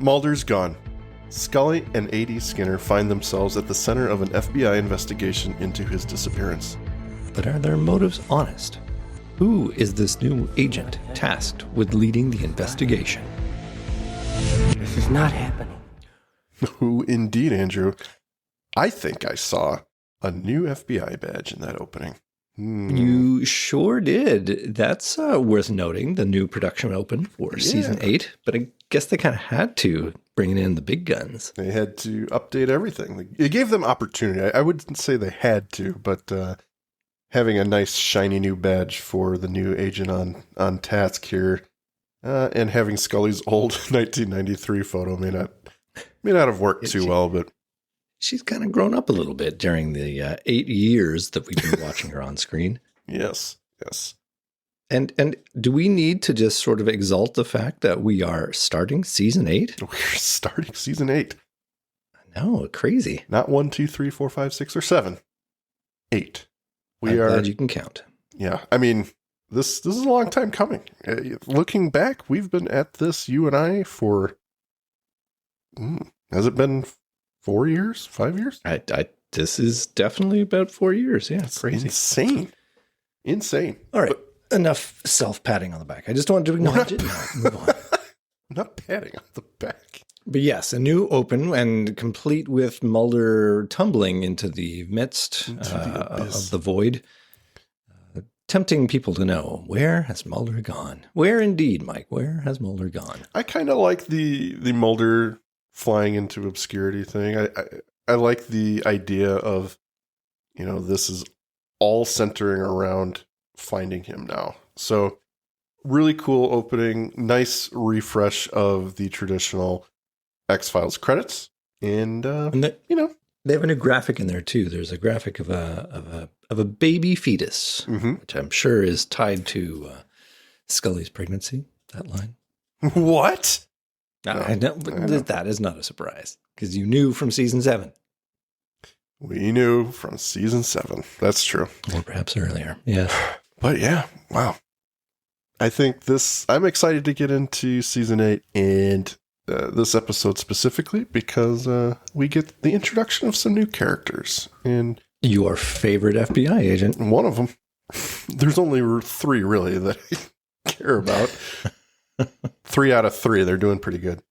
Mulder's gone. Scully and A.D. Skinner find themselves at the center of an FBI investigation into his disappearance. But are their motives honest? Who is this new agent tasked with leading the investigation? This is not happening. Who indeed, Andrew? I think I saw a new FBI badge in that opening. You sure did. That's worth noting, the new production open for Season 8. But I guess they kind of had to, bringing in the big guns. They had to update everything. It gave them opportunity. I wouldn't say they had to, but having a nice shiny new badge for the new agent on task here, and having Scully's old 1993 photo may not have worked too well, but she's kind of grown up a little bit during the 8 years that we've been watching her on screen. Yes. And do we need to just sort of exalt the fact that we are starting Season 8? We're starting Season 8. I know, crazy. Not 1, 2, 3, 4, 5, 6, or 7. 8. I'm glad you can count. Yeah, I mean, this is a long time coming. Looking back, we've been at this, you and I, for... has it been 4 years? 5 years? This is definitely about 4 years. Yeah, it's crazy. Insane. All right, enough self-patting on the back. I just wanted to acknowledge it. Move on. I'm not patting on the back. But yes, a new open and complete with Mulder tumbling into the midst of the void, tempting people to know, where has Mulder gone? Where indeed, Mike? Where has Mulder gone? I kind of like the Mulder flying into obscurity thing. I like the idea of, this is all centering around finding him now. So really cool opening, nice refresh of the traditional X-Files credits. And they have a new graphic in there too. There's a graphic of a baby fetus, which I'm sure is tied to Scully's pregnancy, that line. What? I know, but that is not a surprise because you knew from Season 7. We knew from Season 7. That's true. Or perhaps earlier. Yes. But yeah, wow. I think I'm excited to get into Season 8 and this episode specifically because we get the introduction of some new characters. And your favorite FBI agent. One of them. There's only 3 really that I care about. 3 out of 3. They're doing pretty good.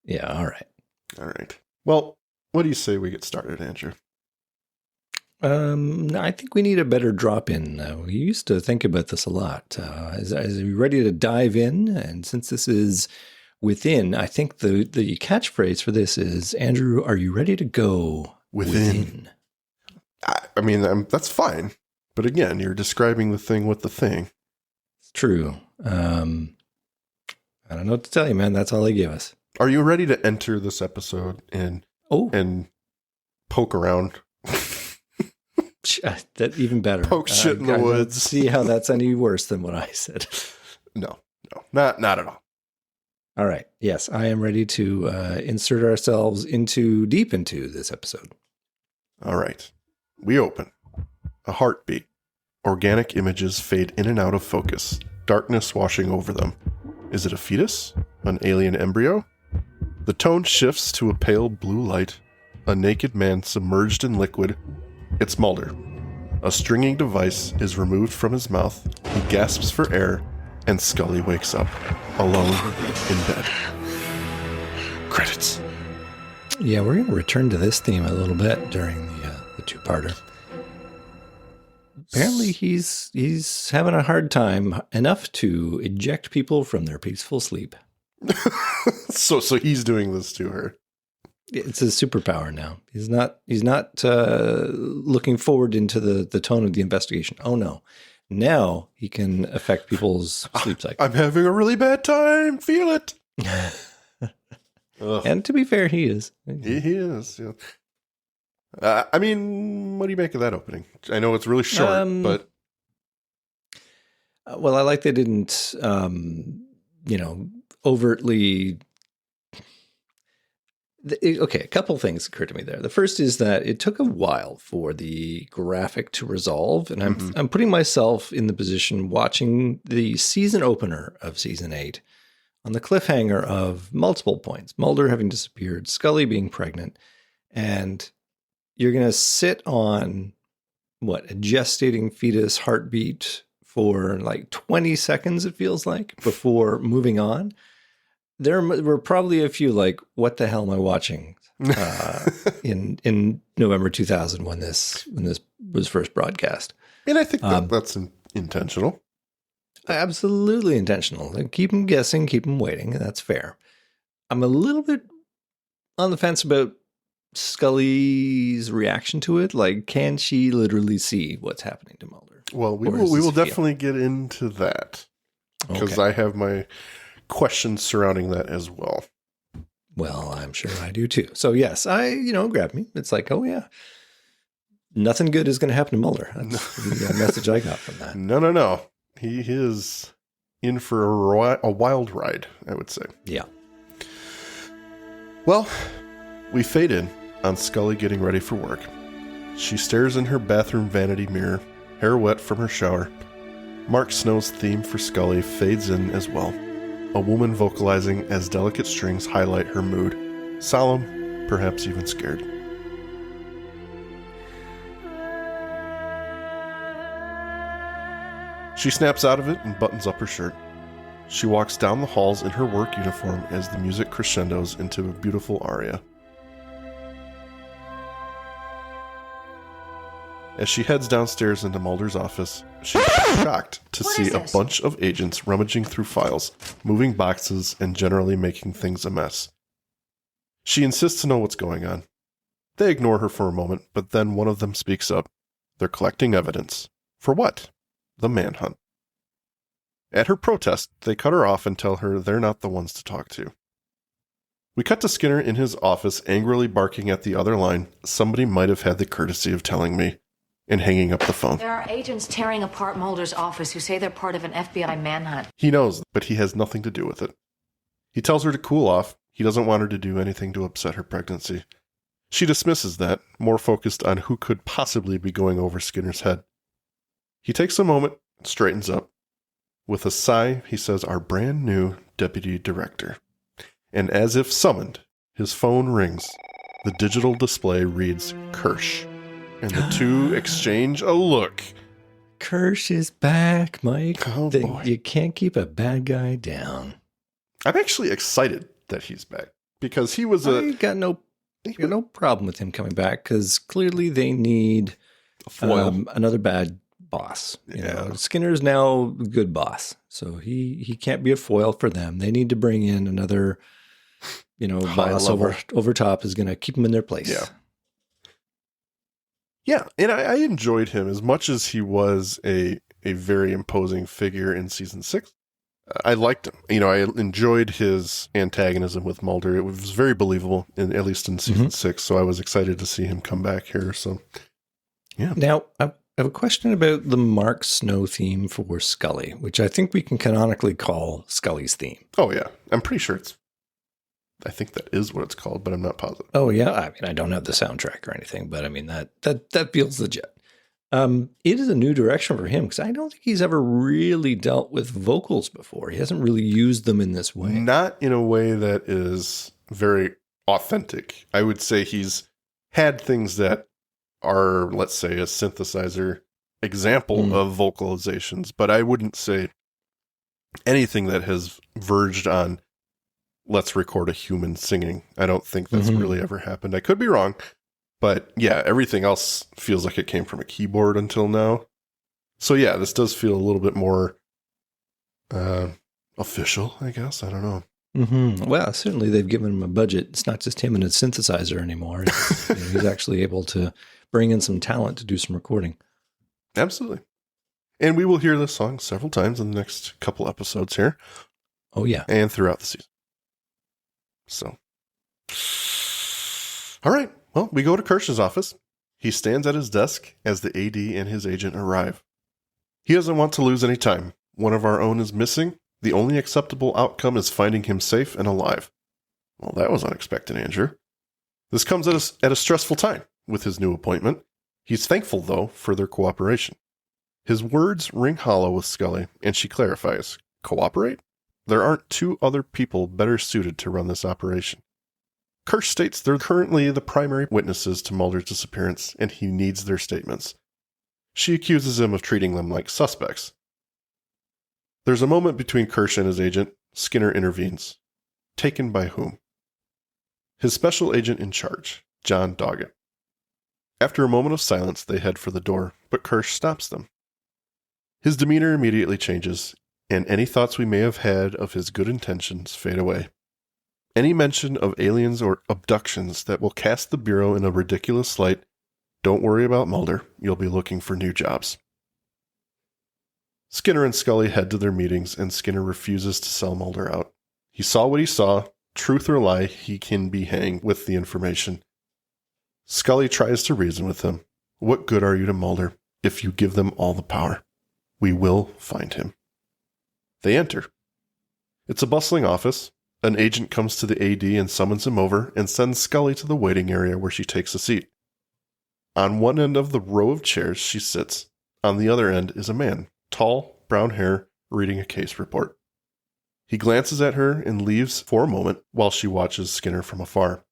Yeah, all right. Well, what do you say we get started, Andrew? I think we need a better drop-in. We used to think about this a lot. Is we ready to dive in? And since this is within, I think the catchphrase for this is, Andrew, are you ready to go within? I mean, that's fine. But again, you're describing the thing with the thing. It's true. I don't know what to tell you, man. That's all they give us. Are you ready to enter this episode and poke around? That even better. Poke shit in the woods. See how that's any worse than what I said. No, not at all. All right. Yes, I am ready to insert ourselves deep into this episode. All right. We open. A heartbeat. Organic images fade in and out of focus. Darkness washing over them. Is it a fetus? An alien embryo? The tone shifts to a pale blue light. A naked man submerged in liquid. It's Mulder. A stringing device is removed from his mouth. He gasps for air, and Scully wakes up, alone in bed. Credits. Yeah, we're going to return to this theme a little bit during the two-parter. Apparently, he's having a hard time, enough to eject people from their peaceful sleep. So he's doing this to her. It's his superpower now. He's not looking forward into the tone of the investigation. Oh no. Now he can affect people's sleep cycle. I'm having a really bad time. Feel it. And to be fair, he is. He is. Yeah. I mean, what do you make of that opening? I know it's really short, but. Well, I like they didn't, overtly. Okay, a couple things occurred to me there. The first is that it took a while for the graphic to resolve, and I'm putting myself in the position watching the season opener of Season 8 on the cliffhanger of multiple points. Mulder having disappeared, Scully being pregnant, and you're going to sit on, a gestating fetus heartbeat for like 20 seconds, it feels like, before moving on. There were probably a few like, what the hell am I watching in November 2000 when this was first broadcast. And I think that's intentional. Absolutely intentional. Keep them guessing, keep them waiting. That's fair. I'm a little bit on the fence about Scully's reaction to it. Like, can she literally see what's happening to Mulder? Well, we will definitely get into that because I have my questions surrounding that as well. Well, I'm sure I do too. So yes, grab me. It's like, oh yeah, nothing good is going to happen to Mulder. That's the message I got from that. No. He is in for a wild ride, I would say. Yeah. Well, we fade in on Scully getting ready for work. She stares in her bathroom vanity mirror, hair wet from her shower. Mark Snow's theme for Scully fades in as well. A woman vocalizing as delicate strings highlight her mood. Solemn, perhaps even scared. She snaps out of it and buttons up her shirt. She walks down the halls in her work uniform as the music crescendos into a beautiful aria. As she heads downstairs into Mulder's office, she's shocked to see a bunch of agents rummaging through files, moving boxes, and generally making things a mess. She insists to know what's going on. They ignore her for a moment, but then one of them speaks up. They're collecting evidence. For what? The manhunt. At her protest, they cut her off and tell her they're not the ones to talk to. We cut to Skinner in his office angrily barking at the other line, somebody might have had the courtesy of telling me, and hanging up the phone. There are agents tearing apart Mulder's office who say they're part of an FBI manhunt. He knows, but he has nothing to do with it. He tells her to cool off. He doesn't want her to do anything to upset her pregnancy. She dismisses that, more focused on who could possibly be going over Skinner's head. He takes a moment, straightens up. With a sigh, he says, our brand new deputy director. And as if summoned, his phone rings. The digital display reads Kersh. And the two exchange a look. Kersh is back, Mike. Oh, boy. You can't keep a bad guy down. I'm actually excited that he's back. Because he was I got no problem with him coming back, because clearly they need another bad boss. You know, Skinner's now a good boss, so he can't be a foil for them. They need to bring in another, boss over top is going to keep them in their place. Yeah, and I enjoyed him as much as he was a very imposing figure in season 6. I liked him. I enjoyed his antagonism with Mulder. It was very believable, at least in season 6. So I was excited to see him come back here. So, yeah. Now, I have a question about the Mark Snow theme for Scully, which I think we can canonically call Scully's theme. Oh, yeah. I'm pretty sure I think that is what it's called, but I'm not positive. Oh, yeah. I mean, I don't have the soundtrack or anything, but I mean, that feels legit. It is a new direction for him because I don't think he's ever really dealt with vocals before. He hasn't really used them in this way. Not in a way that is very authentic. I would say he's had things that are, let's say, a synthesizer example of vocalizations, but I wouldn't say anything that has verged on let's record a human singing. I don't think that's really ever happened. I could be wrong, but yeah, everything else feels like it came from a keyboard until now. So yeah, this does feel a little bit more official, I guess. I don't know. Well, certainly they've given him a budget. It's not just him and a synthesizer anymore. He's actually able to bring in some talent to do some recording. Absolutely. And we will hear this song several times in the next couple episodes here. Oh, yeah. And throughout the season. So. All right. Well, we go to Kersh's office. He stands at his desk as the AD and his agent arrive. He doesn't want to lose any time. One of our own is missing. The only acceptable outcome is finding him safe and alive. Well, that was unexpected, Andrew. This comes at a stressful time with his new appointment. He's thankful, though, for their cooperation. His words ring hollow with Scully, and she clarifies, cooperate? There aren't two other people better suited to run this operation. Kersh states they're currently the primary witnesses to Mulder's disappearance, and he needs their statements. She accuses him of treating them like suspects. There's a moment between Kersh and his agent. Skinner intervenes. Taken by whom? His special agent in charge, John Doggett. After a moment of silence, they head for the door, but Kersh stops them. His demeanor immediately changes, and any thoughts we may have had of his good intentions fade away. Any mention of aliens or abductions that will cast the Bureau in a ridiculous light, don't worry about Mulder, you'll be looking for new jobs. Skinner and Scully head to their meetings, and Skinner refuses to sell Mulder out. He saw what he saw. Truth or lie, he can be hanged with the information. Scully tries to reason with him. What good are you to Mulder if you give them all the power? We will find him. They enter. It's a bustling office. An agent comes to the AD and summons him over and sends Scully to the waiting area where she takes a seat. On one end of the row of chairs she sits. On the other end is a man, tall, brown hair, reading a case report. He glances at her and leaves for a moment while she watches Skinner from afar.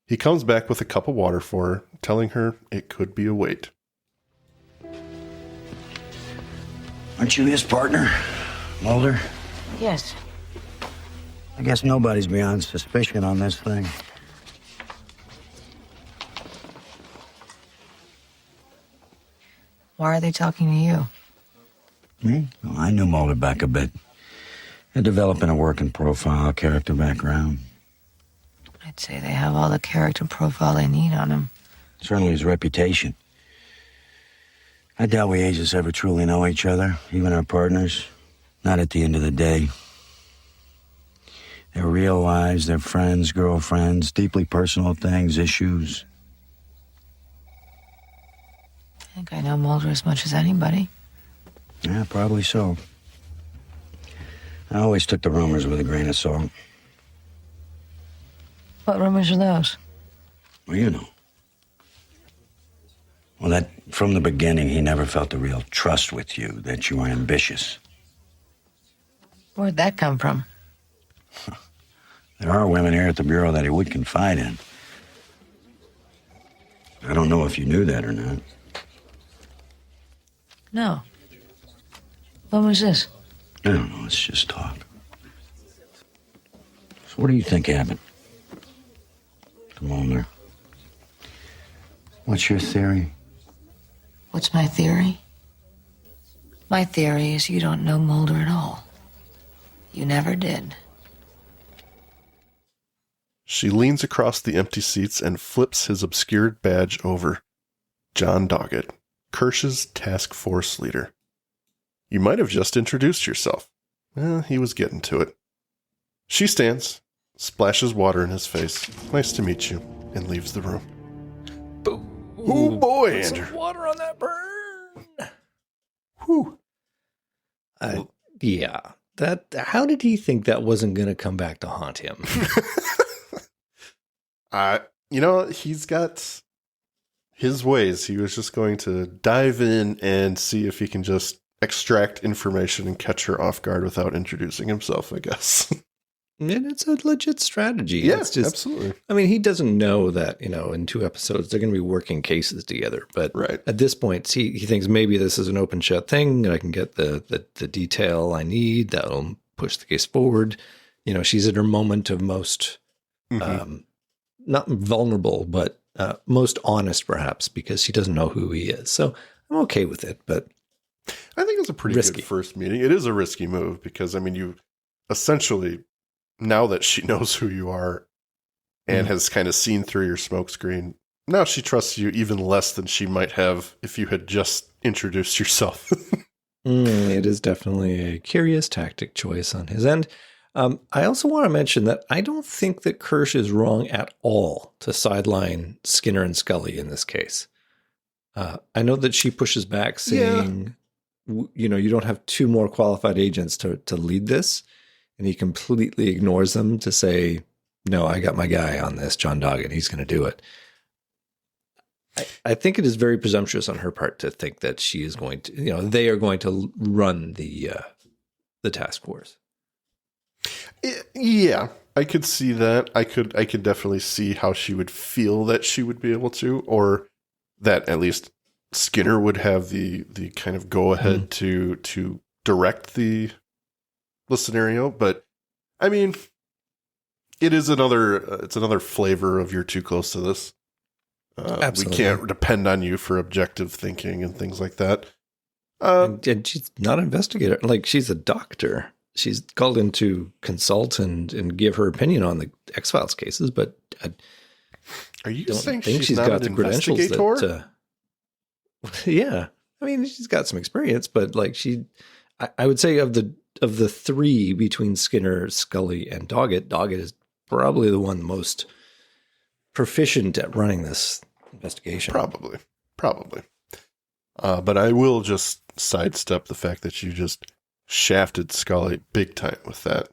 He comes back with a cup of water for her, telling her it could be a wait. Aren't you his partner, Mulder? Yes. I guess nobody's beyond suspicion on this thing. Why are they talking to you? Me? Oh, I knew Mulder back a bit. They're developing a working profile, character background. I'd say they have all the character profile they need on him. Certainly his reputation. I doubt we agents ever truly know each other, even our partners. Not at the end of the day. Their real lives, their friends, girlfriends, deeply personal things, issues. I think I know Mulder as much as anybody. Yeah, probably so. I always took the rumors with a grain of salt. What rumors are those? Well, you know. Well, that from the beginning, he never felt a real trust with you, that you were ambitious. Where'd that come from? There are women here at the Bureau that he would confide in. I don't know if you knew that or not. No. When was this? I don't know, it's just talk. So what do you think happened to Mulder? What's your theory? What's my theory? My theory is you don't know Mulder at all. You never did. She leans across the empty seats and flips his obscured badge over. John Doggett, Kersh's task force leader. You might have just introduced yourself. He was getting to it. She stands, splashes water in his face. Nice to meet you, and leaves the room. Oh boy, Andrew. Some water on that burn. Whew. Yeah. How did he think that wasn't going to come back to haunt him? He's got his ways. He was just going to dive in and see if he can just extract information and catch her off guard without introducing himself, I guess. And it's a legit strategy. Yeah, it's just, absolutely. I mean, he doesn't know that, in 2 episodes, they're going to be working cases together. But right. At this point, he thinks maybe this is an open shut thing and I can get the detail I need that'll push the case forward. She's at her moment of most, not vulnerable, but most honest, perhaps, because she doesn't know who he is. So I'm okay with it, but I think it's a pretty risky. Good first meeting. It is a risky move because, you essentially, now that she knows who you are and has kind of seen through your smokescreen, now she trusts you even less than she might have if you had just introduced yourself. It is definitely a curious tactic choice on his end. I also want to mention that I don't think that Kersh is wrong at all to sideline Skinner and Scully in this case. I know that she pushes back saying, you don't have 2 more qualified agents to lead this. And he completely ignores them to say, no, I got my guy on this, John Doggett. He's going to do it. I think it is very presumptuous on her part to think that she is going to, they are going to run the task force. Yeah, I could see that. I could definitely see how she would feel that she would be able to, or that at least Skinner would have the kind of go ahead to direct the scenario. But I mean, it's another flavor of you're too close to this. We can't depend on you for objective thinking and things like that. And she's not an investigator. Like, she's a doctor. She's called in to consult and give her opinion on the X-Files cases, but are you don't saying think she's not got an the credentials investigator? Yeah. I mean, she's got some experience, but like I would say of the three between Skinner, Scully, and Doggett is probably the one most proficient at running this investigation. Probably. But I will just sidestep the fact that you just shafted Scully big time with that.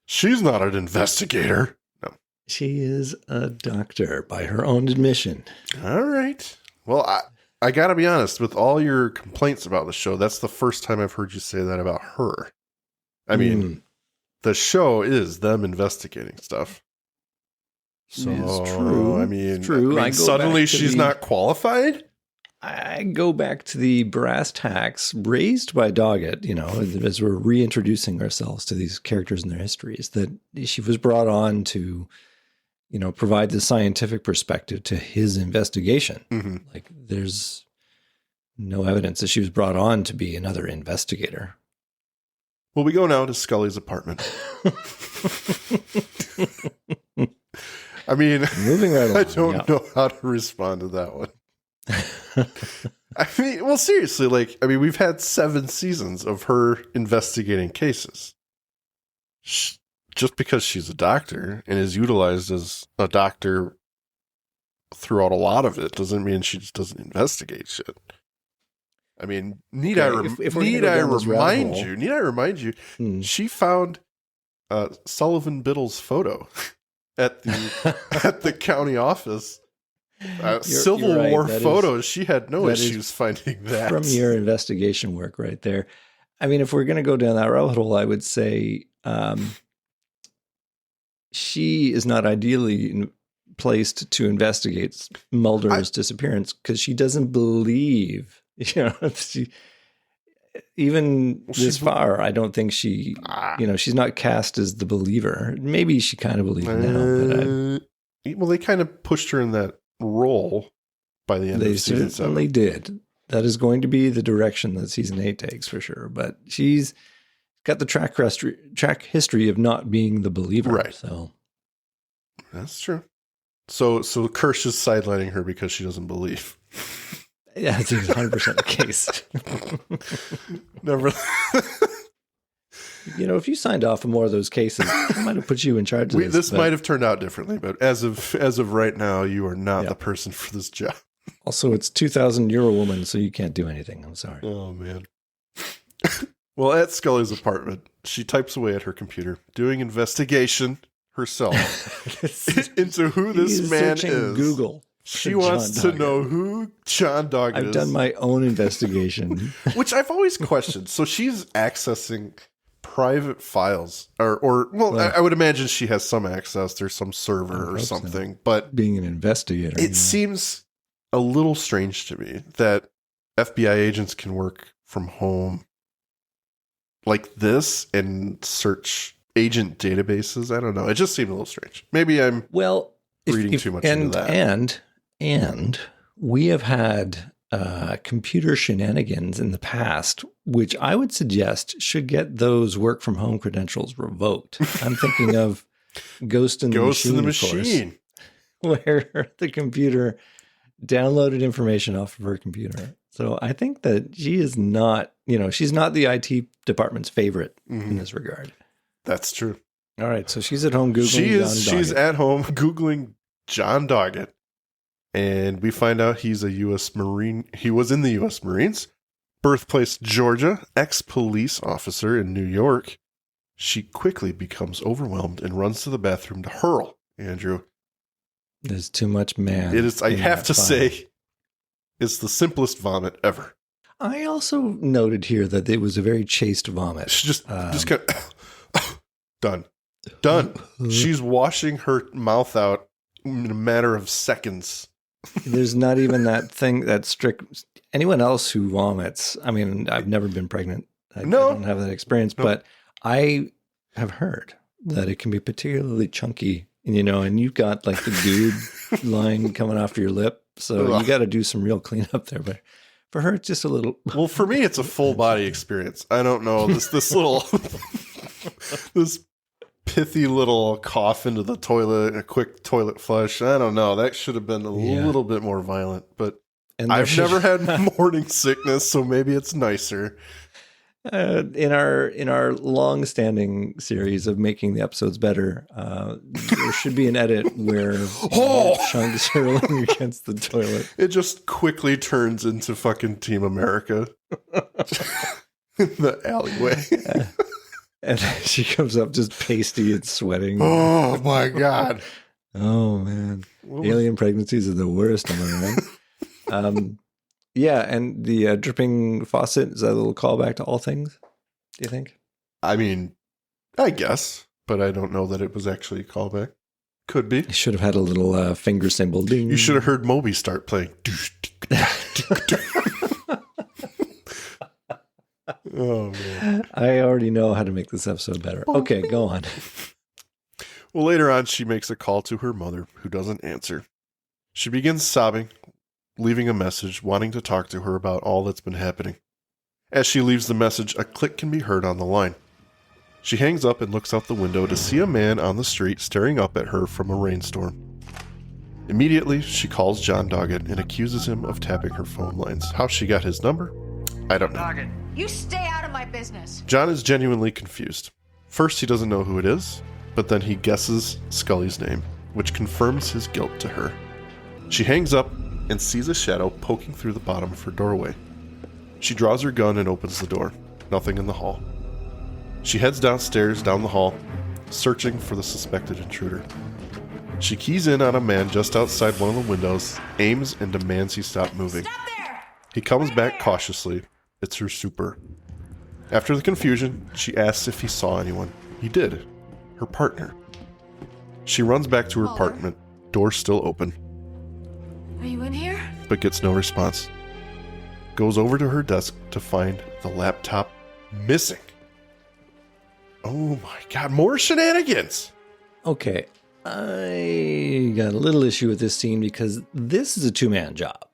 She's not an investigator. No. She is a doctor by her own admission. All right. Well, I got to be honest, with all your complaints about the show, that's the first time I've heard you say that about her. I mean, the show is them investigating stuff. So, it's true. I mean, it's true. I mean suddenly she's not qualified? I go back to the brass tacks raised by Doggett, as we're reintroducing ourselves to these characters and their histories, that she was brought on to, provide the scientific perspective to his investigation. Mm-hmm. Like, there's no evidence that she was brought on to be another investigator. Well, we go now to Scully's apartment. I mean, moving right along, I don't know how to respond to that one. I mean, well, seriously, we've had 7 seasons of her investigating cases. Just because she's a doctor and is utilized as a doctor throughout a lot of it doesn't mean she just doesn't investigate shit. I mean, need I remind you, she found Sullivan Biddle's photo at the county office. Civil War photos. She had no issues finding that. From your investigation work right there. I mean, if we're going to go down that rabbit hole, I would say she is not ideally placed to investigate Mulder's disappearance because she doesn't believe, this far, I don't think she, she's not cast as the believer. Maybe she kind of believes now. Well, they kind of pushed her in that role by the end of season 7. They certainly did. That is going to be the direction that season 8 takes for sure. But she's got the track history of not being the believer. Right. So that's true. So Kersh is sidelining her because she doesn't believe. Yeah, it's 100% the case. Never. If you signed off on more of those cases, I might have put you in charge of this. This might have turned out differently, but as of right now, you are not the person for this job. Also, it's 2,000 euro woman, so you can't do anything. I'm sorry. Oh, man. Well, at Scully's apartment, she types away at her computer, doing investigation herself into who this man is. Google. She wants to know who John Doggett is. I've done my own investigation. Which I've always questioned. So she's accessing private files or I would imagine she has some access. There's some server or something, but being an investigator, it seems a little strange to me that FBI agents can work from home like this and search agent databases. I don't know. It just seemed a little strange. Maybe I'm reading too much into that. And we have had computer shenanigans in the past, which I would suggest should get those work from home credentials revoked. I'm thinking of Ghost in the Machine, where the computer downloaded information off of her computer. So I think that she is not, she's not the IT department's favorite in this regard. That's true. All right. So she's at home Googling John Doggett. She's at home Googling John Doggett. And we find out he's a U.S. Marine. He was in the U.S. Marines. Birthplace, Georgia. Ex-police officer in New York. She quickly becomes overwhelmed and runs to the bathroom to hurl, Andrew. There's too much man. It is. I have to say, it's the simplest vomit ever. I also noted here that it was a very chaste vomit. She just kind of done. She's washing her mouth out in a matter of seconds. There's not even that thing that strict. Anyone else who vomits, I mean, I've never been pregnant. I don't have that experience, but I have heard that it can be particularly chunky, and you've got like the dude line coming off your lip. So you got to do some real cleanup there. But for her, it's just a little. Well, for me, it's a full body experience. I don't know. This little, this pithy little cough into the toilet, a quick toilet flush. I don't know. That should have been a little bit more violent, but I've never had morning sickness, so maybe it's nicer. In our long-standing series of making the episodes better, there should be an edit where chunks hurling against the toilet. It just quickly turns into fucking Team America in the alleyway. And she comes up just pasty and sweating. Oh my God. Oh man. Alien pregnancies are the worst, am I right? Yeah, and the dripping faucet, is that a little callback to All Things, do you think? I mean, I guess, but I don't know that it was actually a callback. Could be. You should have had a little finger symbol. Ding. You should have heard Moby start playing. Oh, man. I already know how to make this episode better. Okay, go on. Well, later on, she makes a call to her mother, who doesn't answer. She begins sobbing, leaving a message, wanting to talk to her about all that's been happening. As she leaves the message, a click can be heard on the line. She hangs up and looks out the window to see a man on the street staring up at her from a rainstorm. Immediately, she calls John Doggett and accuses him of tapping her phone lines. How she got his number? I don't know. Doggett. You stay out of my business. John is genuinely confused. First, he doesn't know who it is, but then he guesses Scully's name, which confirms his guilt to her. She hangs up and sees a shadow poking through the bottom of her doorway. She draws her gun and opens the door. Nothing in the hall. She heads downstairs down the hall, searching for the suspected intruder. She keys in on a man just outside one of the windows, aims, and demands he stop moving. Stop there! He comes back cautiously. It's her super. After the confusion, she asks if he saw anyone. He did. Her partner. She runs back to her apartment, door still open, Are you in here? but gets no response. Goes over to her desk to find the laptop missing. Oh my God, more shenanigans! Okay, I got a little issue with this scene because this is a two-man job.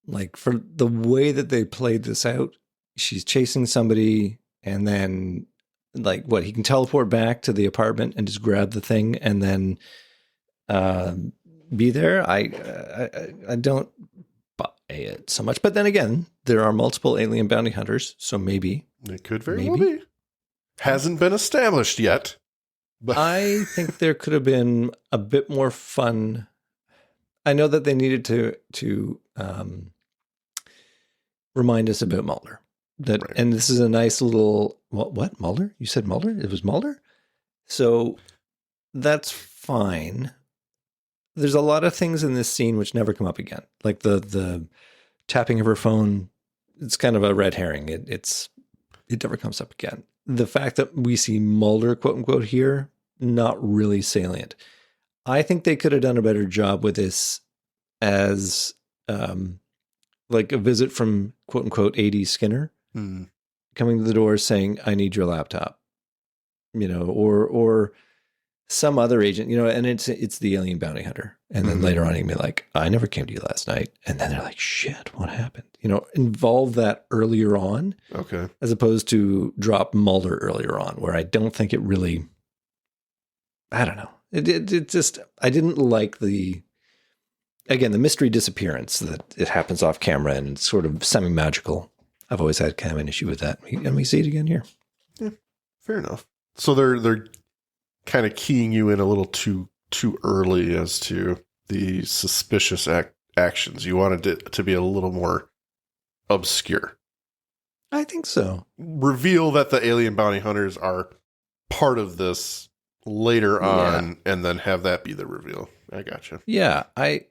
Like, for the way that they played this out, she's chasing somebody and then, like, what, he can teleport back to the apartment and just grab the thing and then be there. I don't buy it so much. But then again, there are multiple alien bounty hunters, so maybe. It could very well be. Hasn't been established yet. But I think there could have been a bit more fun. I know that they needed to remind us about Mulder. That right. And this is a nice little what Mulder? You said Mulder? It was Mulder? So that's fine. There's a lot of things in this scene which never come up again. Like the tapping of her phone, it's kind of a red herring. It never comes up again. The fact that we see Mulder, quote unquote, here, not really salient. I think they could have done a better job with this as like a visit from, quote unquote, 80s Skinner coming to the door saying, I need your laptop, or some other agent, and it's the alien bounty hunter. And then later on, he'd be like, I never came to you last night. And then they're like, shit, what happened? Involve that earlier on. Okay. As opposed to drop Mulder earlier on, where I don't think it really, I don't know. It just, I didn't like the mystery disappearance that it happens off camera and it's sort of semi-magical. I've always had kind of an issue with that. And we see it again here. Yeah, fair enough. So they're kind of keying you in a little too early as to the suspicious actions. You wanted it to be a little more obscure. I think so. Reveal that the alien bounty hunters are part of this later on, and then have that be the reveal. I gotcha. Yeah, I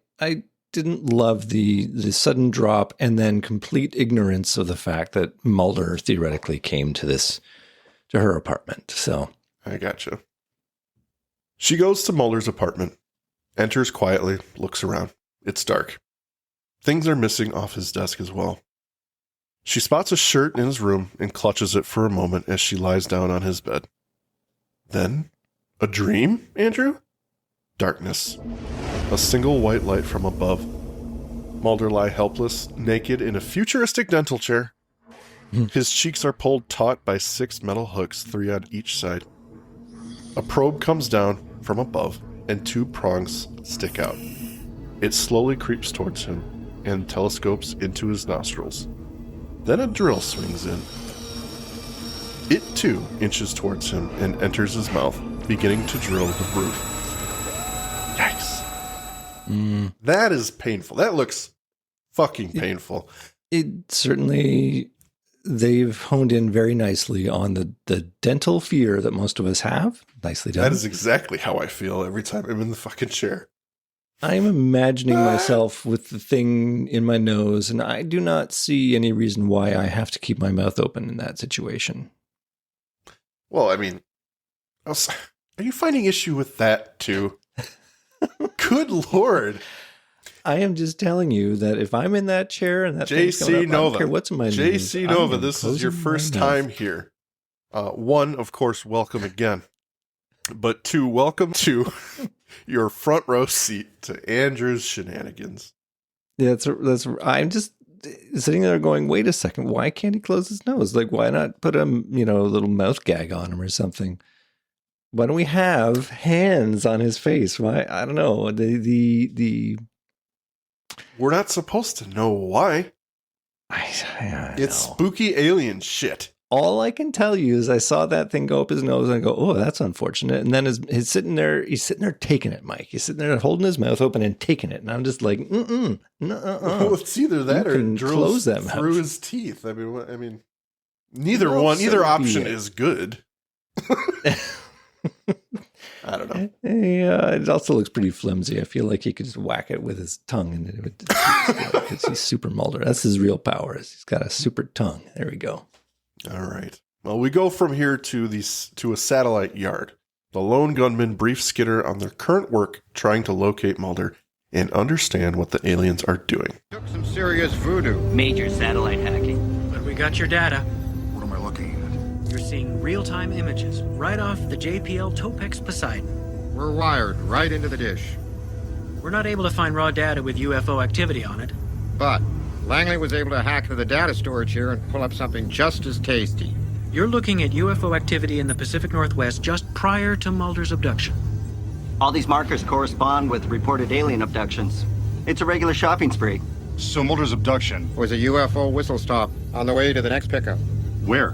didn't love the sudden drop and then complete ignorance of the fact that Mulder theoretically came to her apartment. So I gotcha. She goes to Mulder's apartment, enters quietly, looks around. It's dark. Things are missing off his desk as well. She spots a shirt in his room and clutches it for a moment as she lies down on his bed. Then, a dream, Andrew? Darkness. A single white light from above. Mulder lie helpless, naked in a futuristic dental chair. His cheeks are pulled taut by 6 metal hooks, 3 on each side. A probe comes down from above, and 2 prongs stick out. It slowly creeps towards him and telescopes into his nostrils. Then a drill swings in. It, too, inches towards him and enters his mouth, beginning to drill the roof. Yikes. That is painful. That looks fucking painful. It certainly, they've honed in very nicely on the dental fear that most of us have. Nicely done. That is exactly how I feel every time I'm in the fucking chair. I'm imagining myself with the thing in my nose, and I do not see any reason why I have to keep my mouth open in that situation. Well, I mean, are you finding issue with that too? Good Lord. I am just telling you that if I'm in that chair and that thing's going up, I don't care what's in my nose. JC Nova, this is your first time here. 1, of course, welcome again. But 2, welcome to your front row seat to Andrew's shenanigans. Yeah, that's. I'm just sitting there going, wait a second, why can't he close his nose? Like, why not put a little mouth gag on him or something? Why don't we have hands on his face? Why? I don't know. The We're not supposed to know why. I It's know. spooky alien shit. All I can tell you is I saw that thing go up his nose and I go, oh, that's unfortunate. And then he's sitting there taking it, Mike. He's sitting there holding his mouth open and taking it. And I'm just like, no. Well, it's either that or it drills that through his teeth. I mean, neither option is good. I don't know. Yeah, it also looks pretty flimsy. I feel like he could just whack it with his tongue and it would because he's Super Mulder. That's his real power. He's got a super tongue. There we go. All right. Well, we go from here to a satellite yard. The lone gunmen brief Skinner on their current work trying to locate Mulder and understand what the aliens are doing. Took some serious voodoo. Major satellite hacking. But we got your data. What am I looking at? You're seeing real-time images right off the JPL Topex Poseidon. We're wired right into the dish. We're not able to find raw data with UFO activity on it. But Langley was able to hack into the data storage here and pull up something just as tasty. You're looking at UFO activity in the Pacific Northwest just prior to Mulder's abduction. All these markers correspond with reported alien abductions. It's a regular shopping spree. So Mulder's abduction Was a UFO whistle stop on the way to the next pickup. where?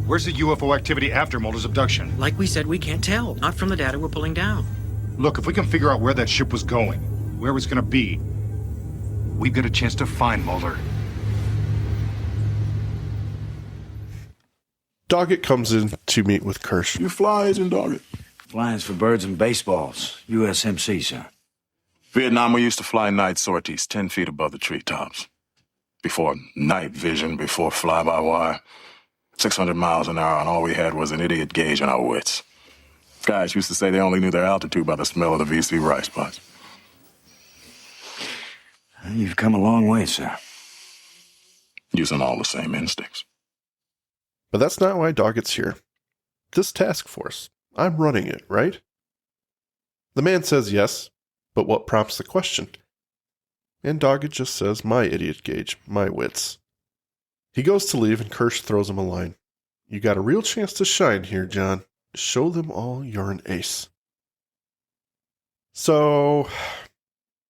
Where's the UFO activity after Mulder's abduction? Like we said, we can't tell. Not from the data we're pulling down. Look, if we can figure out where that ship was going, where it was going to be, we've got a chance to find Mulder. Doggett comes in to meet with Kersh. You fly, Agent Doggett? Flying's for birds and baseballs. USMC, sir. Vietnam, we used to fly night sorties 10 feet above the treetops. Before night vision, before fly-by-wire. 600 miles an hour, and all we had was an idiot gauge on our wits. Guys used to say they only knew their altitude by the smell of the VC rice pots. You've come a long way, sir. Using all the same instincts. But that's not why Doggett's here. This task force, I'm running it, right? The man says yes, but what prompts the question? And Doggett just says, my idiot gauge, my wits. He goes to leave and Kersh throws him a line. You got a real chance to shine here, John. Show them all you're an ace. So,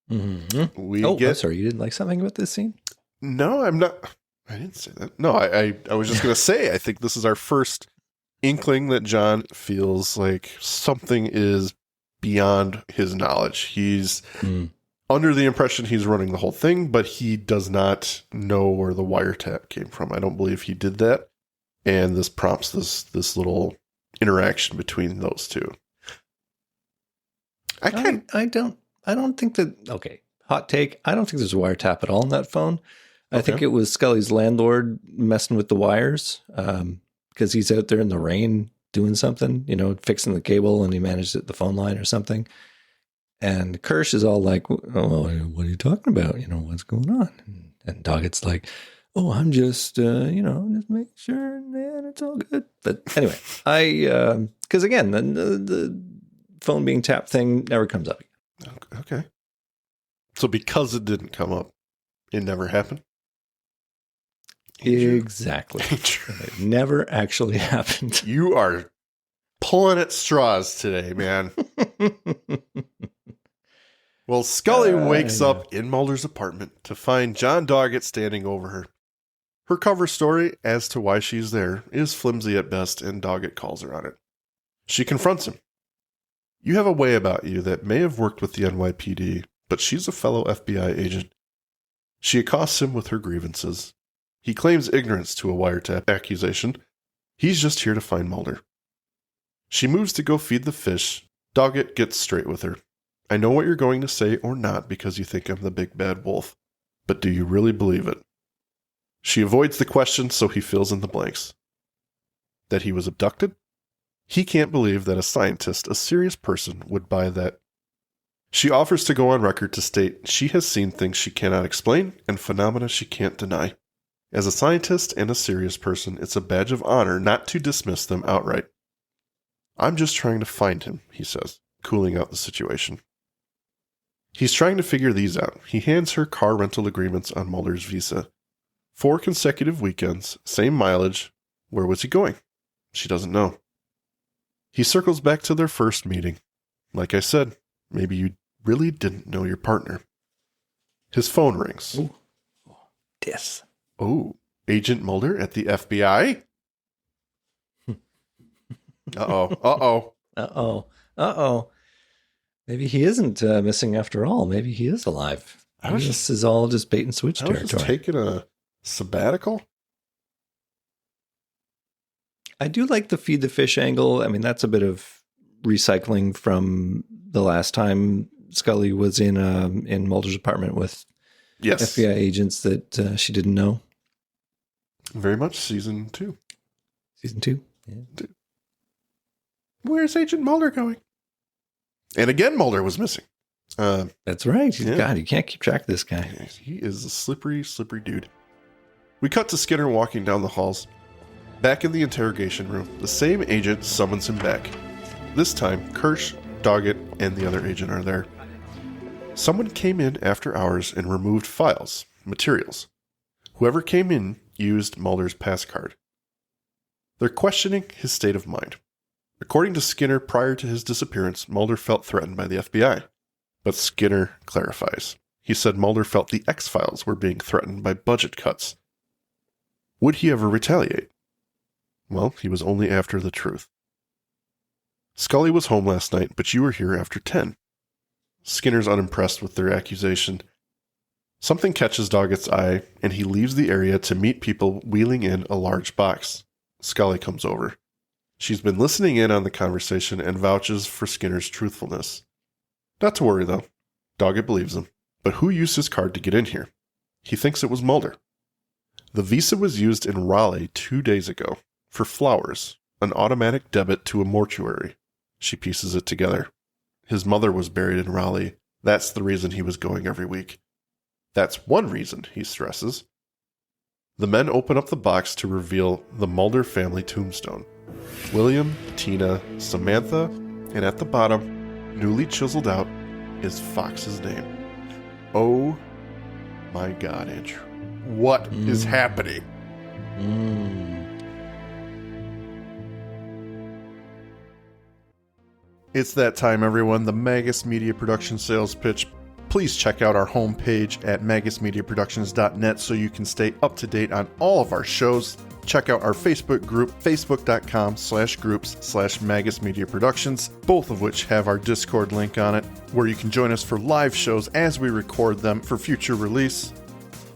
I'm sorry, you didn't like something about this scene? No, I'm not. I didn't say that. No, I was just going to say, I think this is our first inkling that John feels like something is beyond his knowledge. He's under the impression he's running the whole thing, but he does not know where the wiretap came from. I don't believe he did that. And this prompts this little interaction between those two. I don't think that, okay, hot take, I don't think there's a wiretap at all on that phone. I think it was Scully's landlord messing with the wires because he's out there in the rain doing something, fixing the cable, and he managed the phone line or something. And Kersh is all like, oh, what are you talking about? What's going on? And Doggett's like, oh, I'm just, just make sure, man, it's all good. But anyway, because again, the phone being tapped thing never comes up. Okay. So because it didn't come up, it never happened? Exactly. It never actually happened. You are pulling at straws today, man. Well, Scully wakes up in Mulder's apartment to find John Doggett standing over her. Her cover story as to why she's there is flimsy at best, and Doggett calls her on it. She confronts him. You have a way about you that may have worked with the NYPD, but she's a fellow FBI agent. She accosts him with her grievances. He claims ignorance to a wiretap accusation. He's just here to find Mulder. She moves to go feed the fish. Doggett gets straight with her. I know what you're going to say or not because you think I'm the big bad wolf, but do you really believe it? She avoids the question, so he fills in the blanks. That he was abducted? He can't believe that a scientist, a serious person, would buy that. She offers to go on record to state she has seen things she cannot explain and phenomena she can't deny. As a scientist and a serious person, it's a badge of honor not to dismiss them outright. I'm just trying to find him, he says, cooling out the situation. He's trying to figure these out. He hands her car rental agreements on Mulder's visa. 4 consecutive weekends, same mileage. Where was he going? She doesn't know. He circles back to their first meeting. Like I said, maybe you really didn't know your partner. His phone rings. Ooh. This. Oh, Agent Mulder at the FBI? Uh-oh. Maybe he isn't missing after all. Maybe he is alive. This is all just bait and switch territory. I was just taking a sabbatical. I do like the feed the fish angle. I mean, that's a bit of recycling from the last time Scully was in Mulder's apartment with FBI agents that she didn't know. Very much season 2. Season 2? Yeah. Where's Agent Mulder going? And again, Mulder was missing. That's right. God, you can't keep track of this guy. He is a slippery, slippery dude. We cut to Skinner walking down the halls. Back in the interrogation room, the same agent summons him back. This time, Kersh, Doggett, and the other agent are there. Someone came in after hours and removed files, materials. Whoever came in used Mulder's pass card. They're questioning his state of mind. According to Skinner, prior to his disappearance, Mulder felt threatened by the FBI. But Skinner clarifies. He said Mulder felt the X-Files were being threatened by budget cuts. Would he ever retaliate? Well, he was only after the truth. Scully was home last night, but you were here after 10. Skinner's unimpressed with their accusation. Something catches Doggett's eye, and he leaves the area to meet people wheeling in a large box. Scully comes over. She's been listening in on the conversation and vouches for Skinner's truthfulness. Not to worry, though. Doggett believes him. But who used his card to get in here? He thinks it was Mulder. The visa was used in Raleigh 2 days ago for flowers, an automatic debit to a mortuary. She pieces it together. His mother was buried in Raleigh. That's the reason he was going every week. That's one reason, he stresses. The men open up the box to reveal the Mulder family tombstone. William, Tina, Samantha, and at the bottom, newly chiseled out, is Fox's name. Oh my God, Andrew. What is happening? It's that time, everyone. The Magus Media Production sales pitch. Please check out our homepage at magusmediaproductions.net so you can stay up to date on all of our shows. Check out our Facebook group, facebook.com/groups/Magus Media Productions, both of which have our Discord link on it, where you can join us for live shows as we record them for future release.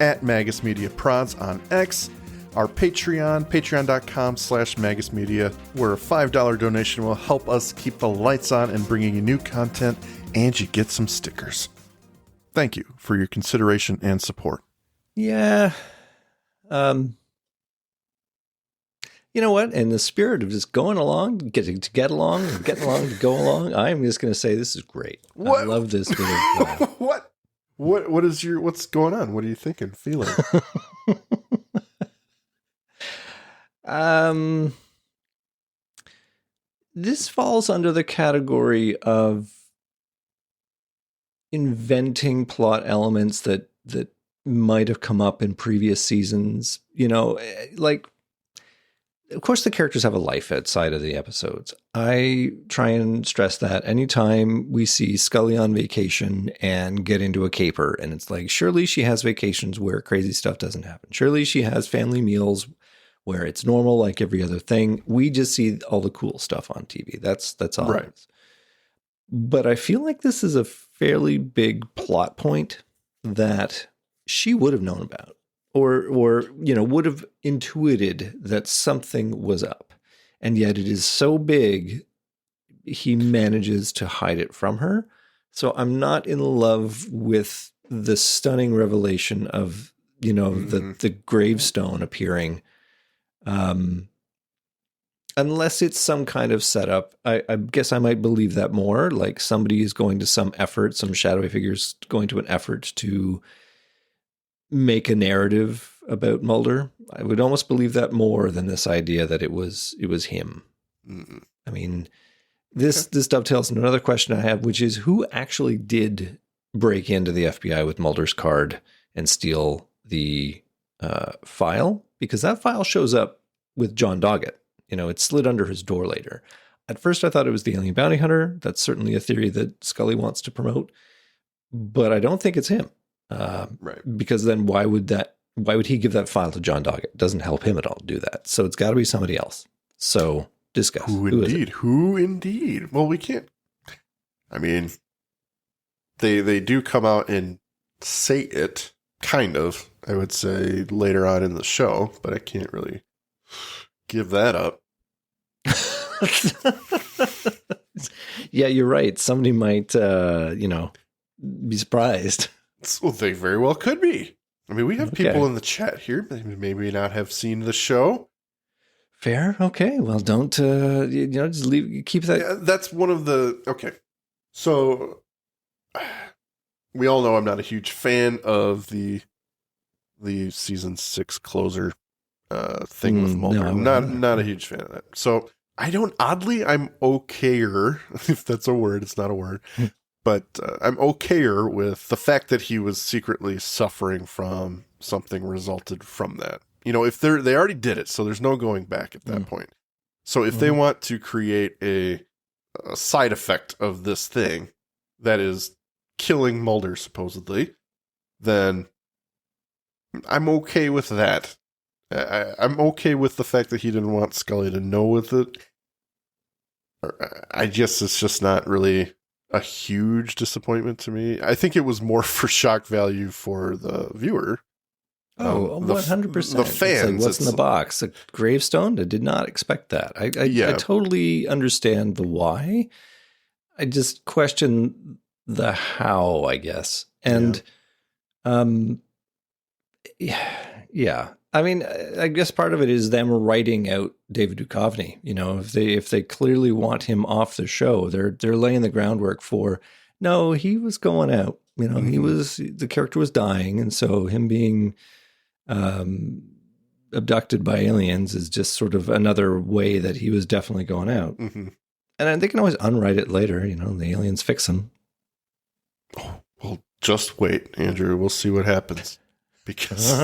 At Magus Media Prods on X, our Patreon, patreon.com/MagusMedia, where a $5 donation will help us keep the lights on and bringing you new content and you get some stickers. Thank you for your consideration and support. Yeah. You know what? In the spirit of just going along, getting to get along, and getting along to go along, I'm just going to say this is great. What? I love this bit of what's going on? What are you thinking, feeling? This falls under the category of inventing plot elements that might have come up in previous seasons. You know, like, of course, the characters have a life outside of the episodes. I try and stress that anytime we see Scully on vacation and get into a caper, and it's like, surely she has vacations where crazy stuff doesn't happen. Surely she has family meals where it's normal like every other thing. We just see all the cool stuff on TV. That's all. Right. It is. But I feel like this is a fairly big plot point that she would have known about. Or you know, would have intuited that something was up. And yet it is so big, he manages to hide it from her. So I'm not in love with the stunning revelation of, you know, the gravestone appearing. Unless it's some kind of setup. I guess I might believe that more. Like somebody is going to some effort, some shadowy figures going to an effort to make a narrative about Mulder. I would almost believe that more than this idea that it was him. Mm-hmm. I mean, this dovetails into another question I have, which is who actually did break into the FBI with Mulder's card and steal the file? Because that file shows up with John Doggett. You know, it slid under his door later. At first, I thought it was the alien bounty hunter. That's certainly a theory that Scully wants to promote, but I don't think it's him. Right. Because then why would he give that file to John Doggett? It doesn't help him at all to do that. So it's got to be somebody else. So discuss. Who indeed? Well, we can't. I mean, they do come out and say it, kind of, I would say, later on in the show, but I can't really give that up. Yeah, you're right. Somebody might, be surprised. Well, they very well could be. I mean, we have people in the chat here that maybe not have seen the show. Fair. Okay. Well, don't, just keep that. Yeah, that's one of the, okay. So we all know I'm not a huge fan of the season 6 closer thing with Mulder. No, I'm not a huge fan of that. So I'm okayer, if that's a word, it's not a word. But I'm okayer with the fact that he was secretly suffering from something resulted from that. You know, if they already did it, so there's no going back at that point. So if they want to create a side effect of this thing that is killing Mulder, supposedly, then I'm okay with that. I'm okay with the fact that he didn't want Scully to know with it. I guess it's just not really a huge disappointment to me. I think it was more for shock value for the viewer. 100%. The fans. Like, what's in the box? A gravestone? I did not expect that. I totally understand the why. I just question the how, I guess. And, yeah. I mean, I guess part of it is them writing out David Duchovny. You know, if they clearly want him off the show, they're laying the groundwork for. No, he was going out. You know, the character was dying, and so him being abducted by aliens is just sort of another way that he was definitely going out. Mm-hmm. And they can always unwrite it later. You know, the aliens fix him. Oh, well, just wait, Andrew. We'll see what happens. Because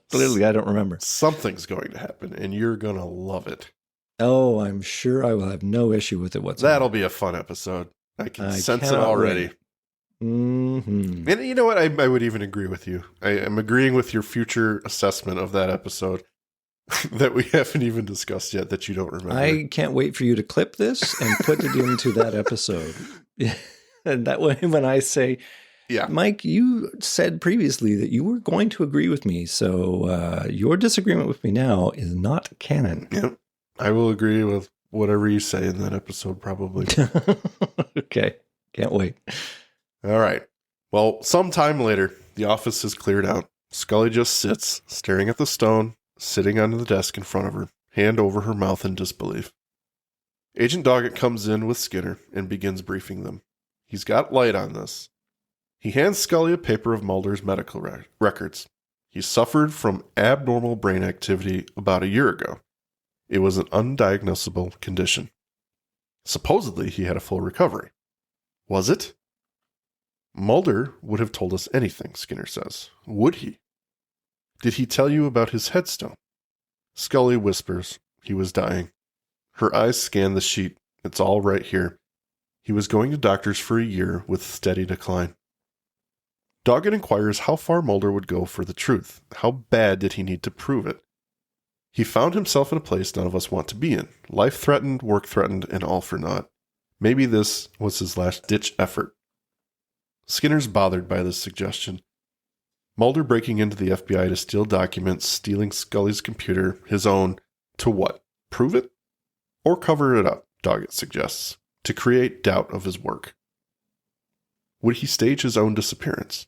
clearly I don't remember. Something's going to happen, and you're going to love it. Oh, I'm sure I will have no issue with it whatsoever. That'll be a fun episode. I can sense it already. Mm-hmm. And you know what? I would even agree with you. I am agreeing with your future assessment of that episode that we haven't even discussed yet that you don't remember. I can't wait for you to clip this and put it into that episode. And that way when I say... Yeah, Mike, you said previously that you were going to agree with me, so your disagreement with me now is not canon. Yep, I will agree with whatever you say in that episode, probably. Okay. Can't wait. All right. Well, sometime later, the office is cleared out. Scully just sits, staring at the stone, sitting on the desk in front of her, hand over her mouth in disbelief. Agent Doggett comes in with Skinner and begins briefing them. He's got light on this. He hands Scully a paper of Mulder's medical records. He suffered from abnormal brain activity about a year ago. It was an undiagnosable condition. Supposedly, he had a full recovery. Was it? Mulder would have told us anything, Skinner says. Would he? Did he tell you about his headstone? Scully whispers. He was dying. Her eyes scan the sheet. It's all right here. He was going to doctors for a year with steady decline. Doggett inquires how far Mulder would go for the truth. How bad did he need to prove it? He found himself in a place none of us want to be in. Life threatened, work threatened, and all for naught. Maybe this was his last-ditch effort. Skinner's bothered by this suggestion. Mulder breaking into the FBI to steal documents, stealing Scully's computer, his own, to what? Prove it? Or cover it up, Doggett suggests, to create doubt of his work. Would he stage his own disappearance?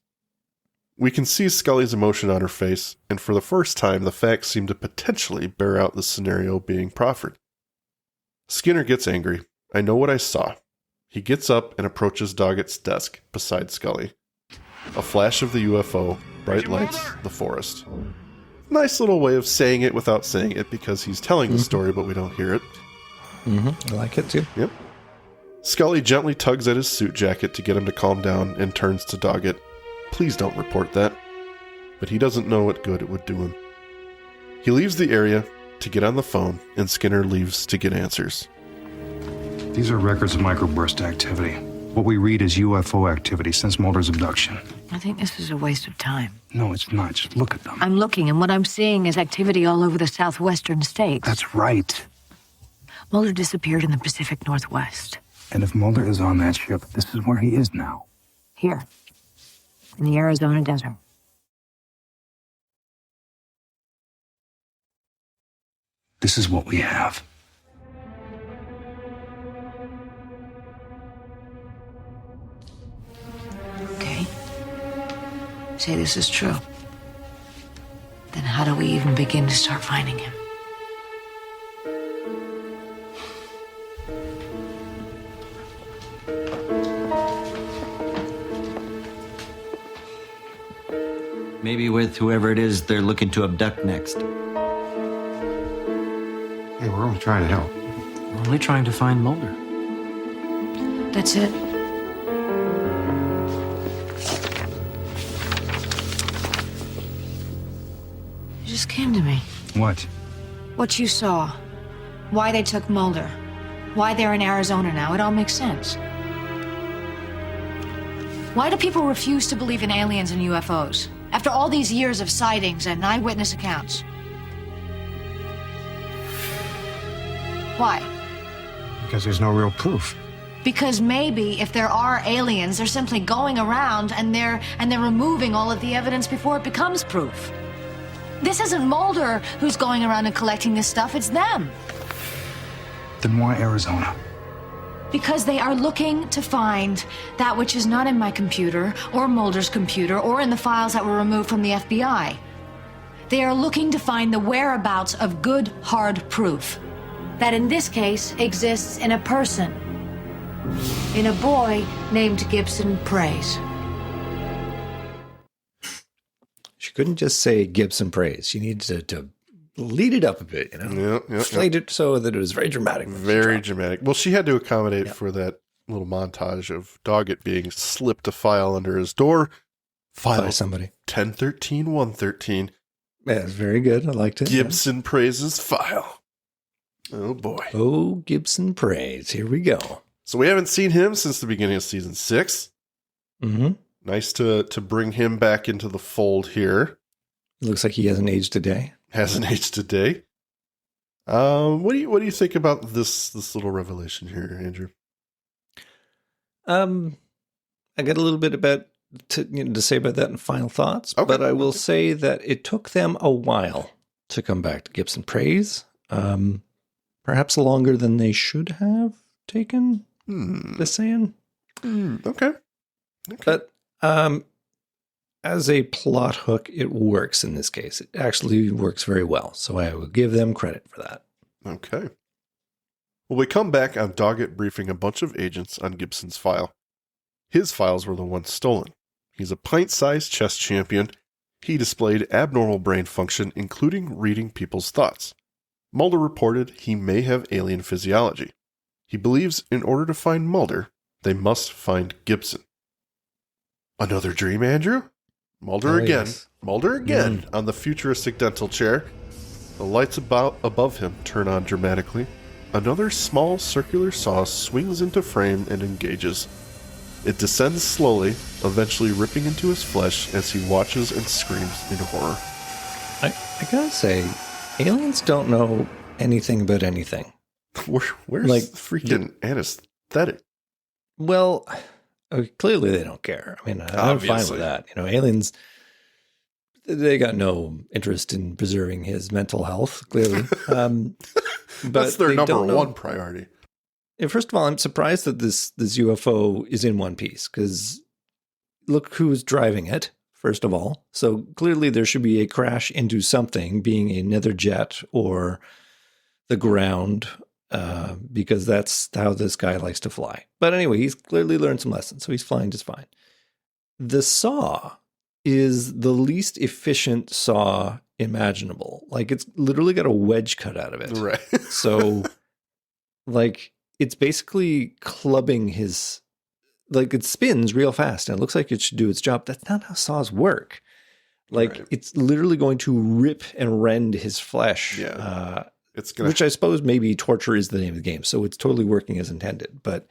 We can see Scully's emotion on her face, and for the first time the facts seem to potentially bear out the scenario being proffered. Skinner gets angry. I know what I saw. He gets up and approaches Doggett's desk beside Scully. A flash of the UFO, bright lights, the forest. Nice little way of saying it without saying it because he's telling the story but we don't hear it. I like it too. Yep. Scully gently tugs at his suit jacket to get him to calm down and turns to Doggett. Please don't report that. But he doesn't know what good it would do him. He leaves the area to get on the phone, and Skinner leaves to get answers. These are records of microburst activity. What we read is UFO activity since Mulder's abduction. I think this is a waste of time. No, it's not. Just look at them. I'm looking, and what I'm seeing is activity all over the southwestern states. That's right. Mulder disappeared in the Pacific Northwest. And if Mulder is on that ship, this is where he is now. Here, in the Arizona desert. This is what we have. Okay. Say this is true. Then how do we even begin to start finding him? Maybe with whoever it is they're looking to abduct next. Hey, we're only trying to help. We're only trying to find Mulder. That's it. It just came to me. What? What you saw. Why they took Mulder. Why they're in Arizona now. It all makes sense. Why do people refuse to believe in aliens and UFOs? After all these years of sightings and eyewitness accounts. Why? Because there's no real proof. Because maybe if there are aliens, they're simply going around and they're removing all of the evidence before it becomes proof. This isn't Mulder who's going around and collecting this stuff, it's them. Then why Arizona? Because they are looking to find that which is not in my computer, or Mulder's computer, or in the files that were removed from the FBI. They are looking to find the whereabouts of good, hard proof. That in this case exists in a person. In a boy named Gibson Praise. She couldn't just say Gibson Praise. She needed to lead it up a bit, you know? Inflate it so that it was very dramatic. Very dramatic. Well, she had to accommodate for that little montage of Doggett being slipped a file under his door. File by somebody. 1013-113. Yeah, it's very good. I liked it. Gibson Praise's file. Oh, boy. Oh, Gibson Praise. Here we go. So we haven't seen him since the beginning of season 6. Mm-hmm. Nice to bring him back into the fold here. It looks like he hasn't aged a day. Hasn't aged a day. What do you think about this little revelation here, Andrew? I got a little bit to say about that in final thoughts, but I will say that it took them a while to come back to Gibson Praise. Perhaps longer than they should have taken. Just saying. Okay. But as a plot hook, it works in this case. It actually works very well. So I will give them credit for that. Okay. Well, we come back on Doggett briefing a bunch of agents on Gibson's file. His files were the ones stolen. He's a pint-sized chess champion. He displayed abnormal brain function, including reading people's thoughts. Mulder reported he may have alien physiology. He believes in order to find Mulder, they must find Gibson. Another dream, Andrew? Mulder again. Yes. Mulder again on the futuristic dental chair. The lights above him turn on dramatically. Another small circular saw swings into frame and engages. It descends slowly, eventually ripping into his flesh as he watches and screams in horror. I gotta say, aliens don't know anything about anything. Where's like freaking anesthetic? Well, clearly they don't care. I mean, I'm fine with that. You know, aliens, they got no interest in preserving his mental health, clearly. But that's their number one priority. First of all, I'm surprised that this UFO is in one piece, because look who's driving it, first of all. So clearly there should be a crash into something, being a nether jet or the ground, because that's how this guy likes to fly. But anyway, he's clearly learned some lessons, so he's flying just fine. The saw is the least efficient saw imaginable. Like, it's literally got a wedge cut out of it. Right. So, like, it's basically clubbing his, like, it spins real fast and it looks like it should do its job. That's not how saws work. Like, right. It's literally going to rip and rend his flesh. Yeah. Which I suppose maybe torture is the name of the game. So it's totally working as intended. But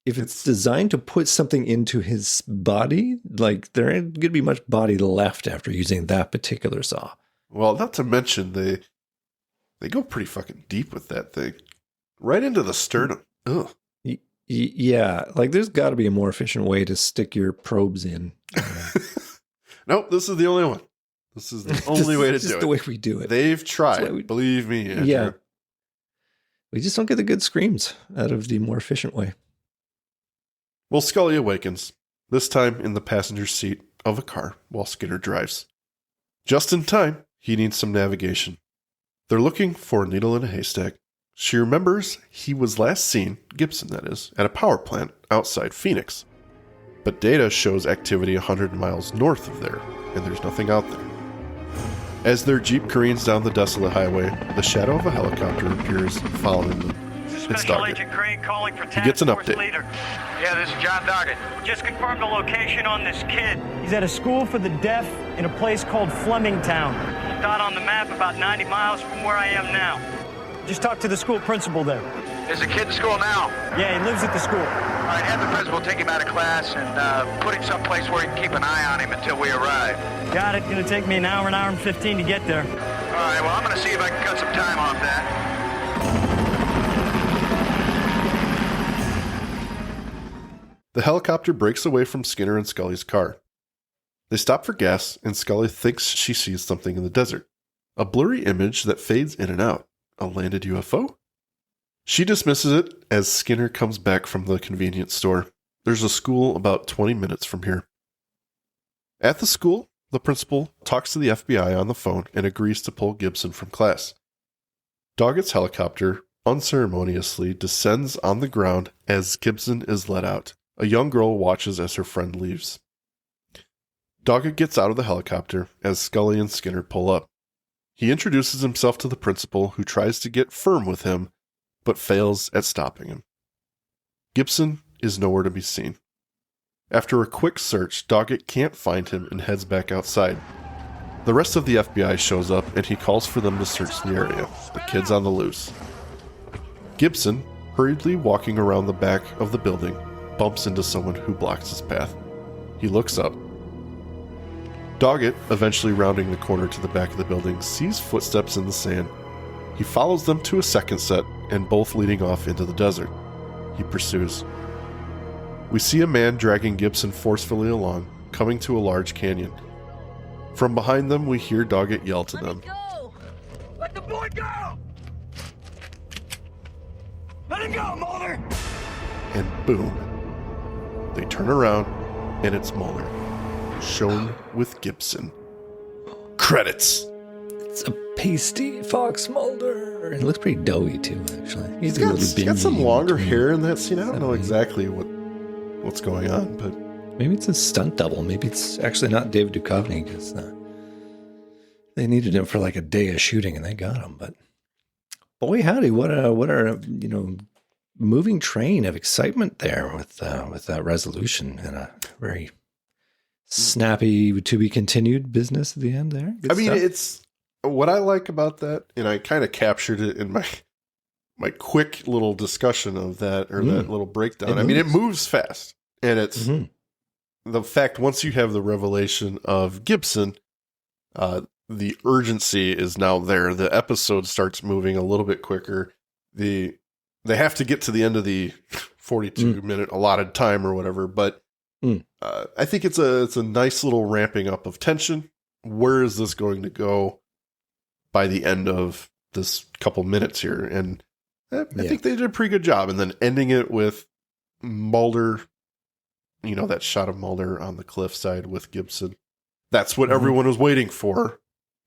if it's designed to put something into his body, like, there ain't going to be much body left after using that particular saw. Well, not to mention they go pretty fucking deep with that thing. Right into the sternum. Ugh. Yeah, like, there's got to be a more efficient way to stick your probes in. Nope, this is the only one. This is the only way to do it. Just the way we do it. They've tried, believe me, Andrew. Yeah. We just don't get the good screams out of the more efficient way. Well, Scully awakens, this time in the passenger seat of a car while Skinner drives. Just in time, he needs some navigation. They're looking for a needle in a haystack. She remembers he was last seen, Gibson that is, at a power plant outside Phoenix. But data shows activity 100 miles north of there, and there's nothing out there. As their Jeep careens down the desolate highway, the shadow of a helicopter appears following them. It's Doggett. He gets an update. Yeah, this is John Doggett. Just confirmed the location on this kid. He's at a school for the deaf in a place called Flemingtown. Dot on the map about 90 miles from where I am now. Just talk to the school principal there. Is the kid in school now? Yeah, he lives at the school. All right, have the principal take him out of class and put him someplace where he can keep an eye on him until we arrive. Got it. Gonna take me an hour and 15 to get there. All right, well, I'm gonna see if I can cut some time off that. The helicopter breaks away from Skinner and Scully's car. They stop for gas, and Scully thinks she sees something in the desert. A blurry image that fades in and out. A landed UFO? She dismisses it as Skinner comes back from the convenience store. There's a school about 20 minutes from here. At the school, the principal talks to the FBI on the phone and agrees to pull Gibson from class. Doggett's helicopter unceremoniously descends on the ground as Gibson is let out. A young girl watches as her friend leaves. Doggett gets out of the helicopter as Scully and Skinner pull up. He introduces himself to the principal, who tries to get firm with him, but fails at stopping him. Gibson is nowhere to be seen. After a quick search, Doggett can't find him and heads back outside. The rest of the FBI shows up, and he calls for them to search the area. The kid's on the loose. Gibson, hurriedly walking around the back of the building, bumps into someone who blocks his path. He looks up. Doggett, eventually rounding the corner to the back of the building, sees footsteps in the sand. He follows them to a second set, and both leading off into the desert. He pursues. We see a man dragging Gibson forcefully along, coming to a large canyon. From behind them, we hear Doggett yell to them. Let the boy go! Let him go, Mulder! and boom, they turn around, and it's Mulder, shown with Gibson. Credits. It's a pasty Fox Mulder. It looks pretty doughy too, actually. He's got some longer hair in that scene. I don't know exactly what's going on, but maybe it's a stunt double. Maybe it's actually not David Duchovny, because they needed him for like a day of shooting, and they got him. But boy, howdy, what a moving train of excitement there with that resolution and a very snappy to be continued business at the end there. Good stuff. It's what I like about that, and I kind of captured it in my quick little discussion of that, or that little breakdown. It moves fast, and it's the fact once you have the revelation of Gibson, the urgency is now there. The episode starts moving a little bit quicker. They have to get to the end of the 42-minute allotted time or whatever, but I think it's a nice little ramping up of tension. Where is this going to go by the end of this couple minutes here? And I think they did a pretty good job. And then ending it with Mulder, that shot of Mulder on the cliffside with Gibson. That's what everyone was waiting for,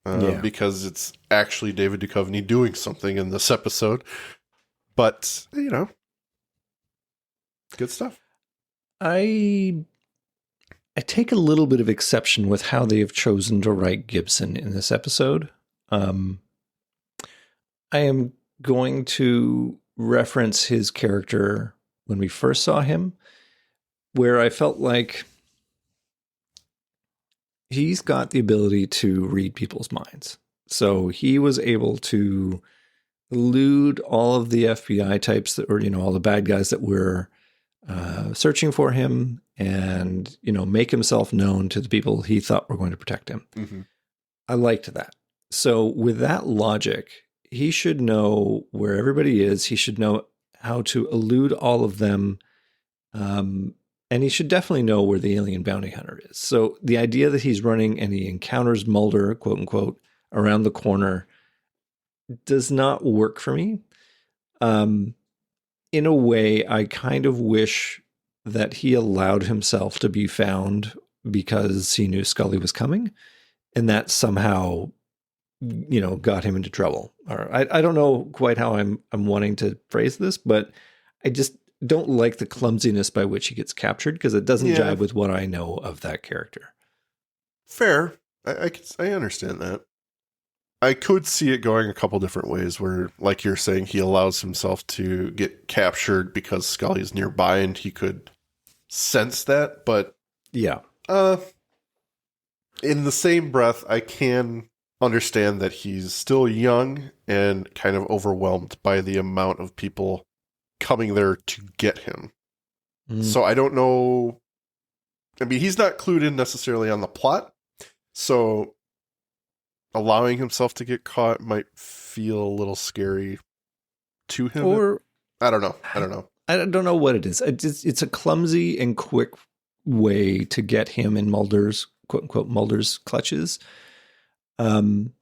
because it's actually David Duchovny doing something in this episode. But, good stuff. I take a little bit of exception with how they have chosen to write Gibson in this episode. I am going to reference his character when we first saw him, where I felt like he's got the ability to read people's minds. So he was able to elude all of the FBI types that were, all the bad guys that were searching for him, and, make himself known to the people he thought were going to protect him. Mm-hmm. I liked that. So with that logic, he should know where everybody is. He should know how to elude all of them. And he should definitely know where the alien bounty hunter is. So the idea that he's running and he encounters Mulder, quote unquote, around the corner does not work for me. In a way, I kind of wish that he allowed himself to be found because he knew Scully was coming, and that somehow, got him into trouble. Or I don't know quite how I'm wanting to phrase this, but I just don't like the clumsiness by which he gets captured, because it doesn't jive with what I know of that character. Fair. I understand that. I could see it going a couple different ways where, like you're saying, he allows himself to get captured because Scully's nearby and he could sense that. But yeah, in the same breath, I can understand that he's still young and kind of overwhelmed by the amount of people coming there to get him. So I don't know. He's not clued in necessarily on the plot. So allowing himself to get caught might feel a little scary to him. Or I don't know. I don't know what it is. It's a clumsy and quick way to get him in Mulder's, quote unquote, Mulder's clutches. And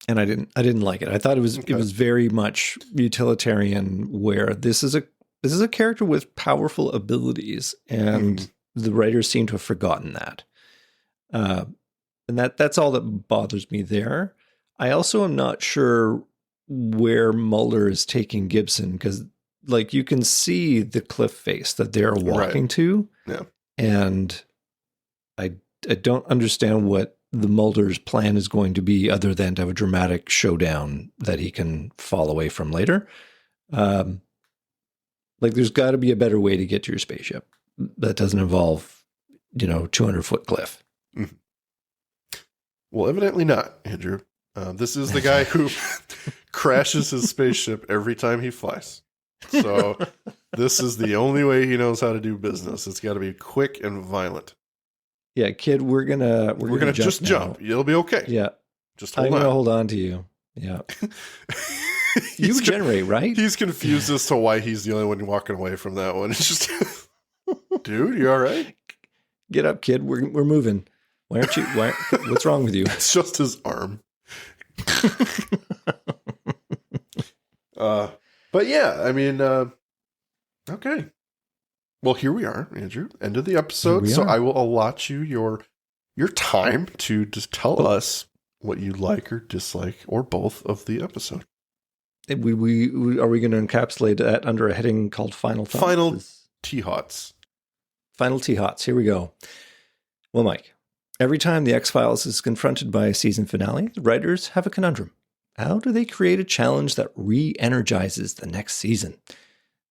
I didn't like it. I thought it was very much utilitarian, where this is a character with powerful abilities, and the writers seem to have forgotten that. And that's all that bothers me there. I also am not sure where Mulder is taking Gibson, because you can see the cliff face that they're walking to. Yeah. And I don't understand what the Mulder's plan is going to be, other than to have a dramatic showdown that he can fall away from later. There's got to be a better way to get to your spaceship that doesn't involve, 200-foot cliff. Mm-hmm. Well, evidently not, Andrew. This is the guy who crashes his spaceship every time he flies. So this is the only way he knows how to do business. It's got to be quick and violent. Yeah, kid, we're gonna just jump. It'll be okay. Yeah, just hold I'm on. gonna hold on to you. Yeah, you regenerate, right? He's confused as to why he's the only one walking away from that one. It's just, dude, you all right? Get up, kid. We're moving. Why aren't you? What's wrong with you? It's just his arm. But yeah, Okay. Well, here we are, Andrew. End of the episode. So I will allot you your time to just tell us what you like or dislike, or both, of the episode. Are we going to encapsulate that under a heading called Final Thoughts? Final T-Hots. Final T-Hots. Here we go. Well, Mike, every time the X-Files is confronted by a season finale, the writers have a conundrum. How do they create a challenge that re-energizes the next season?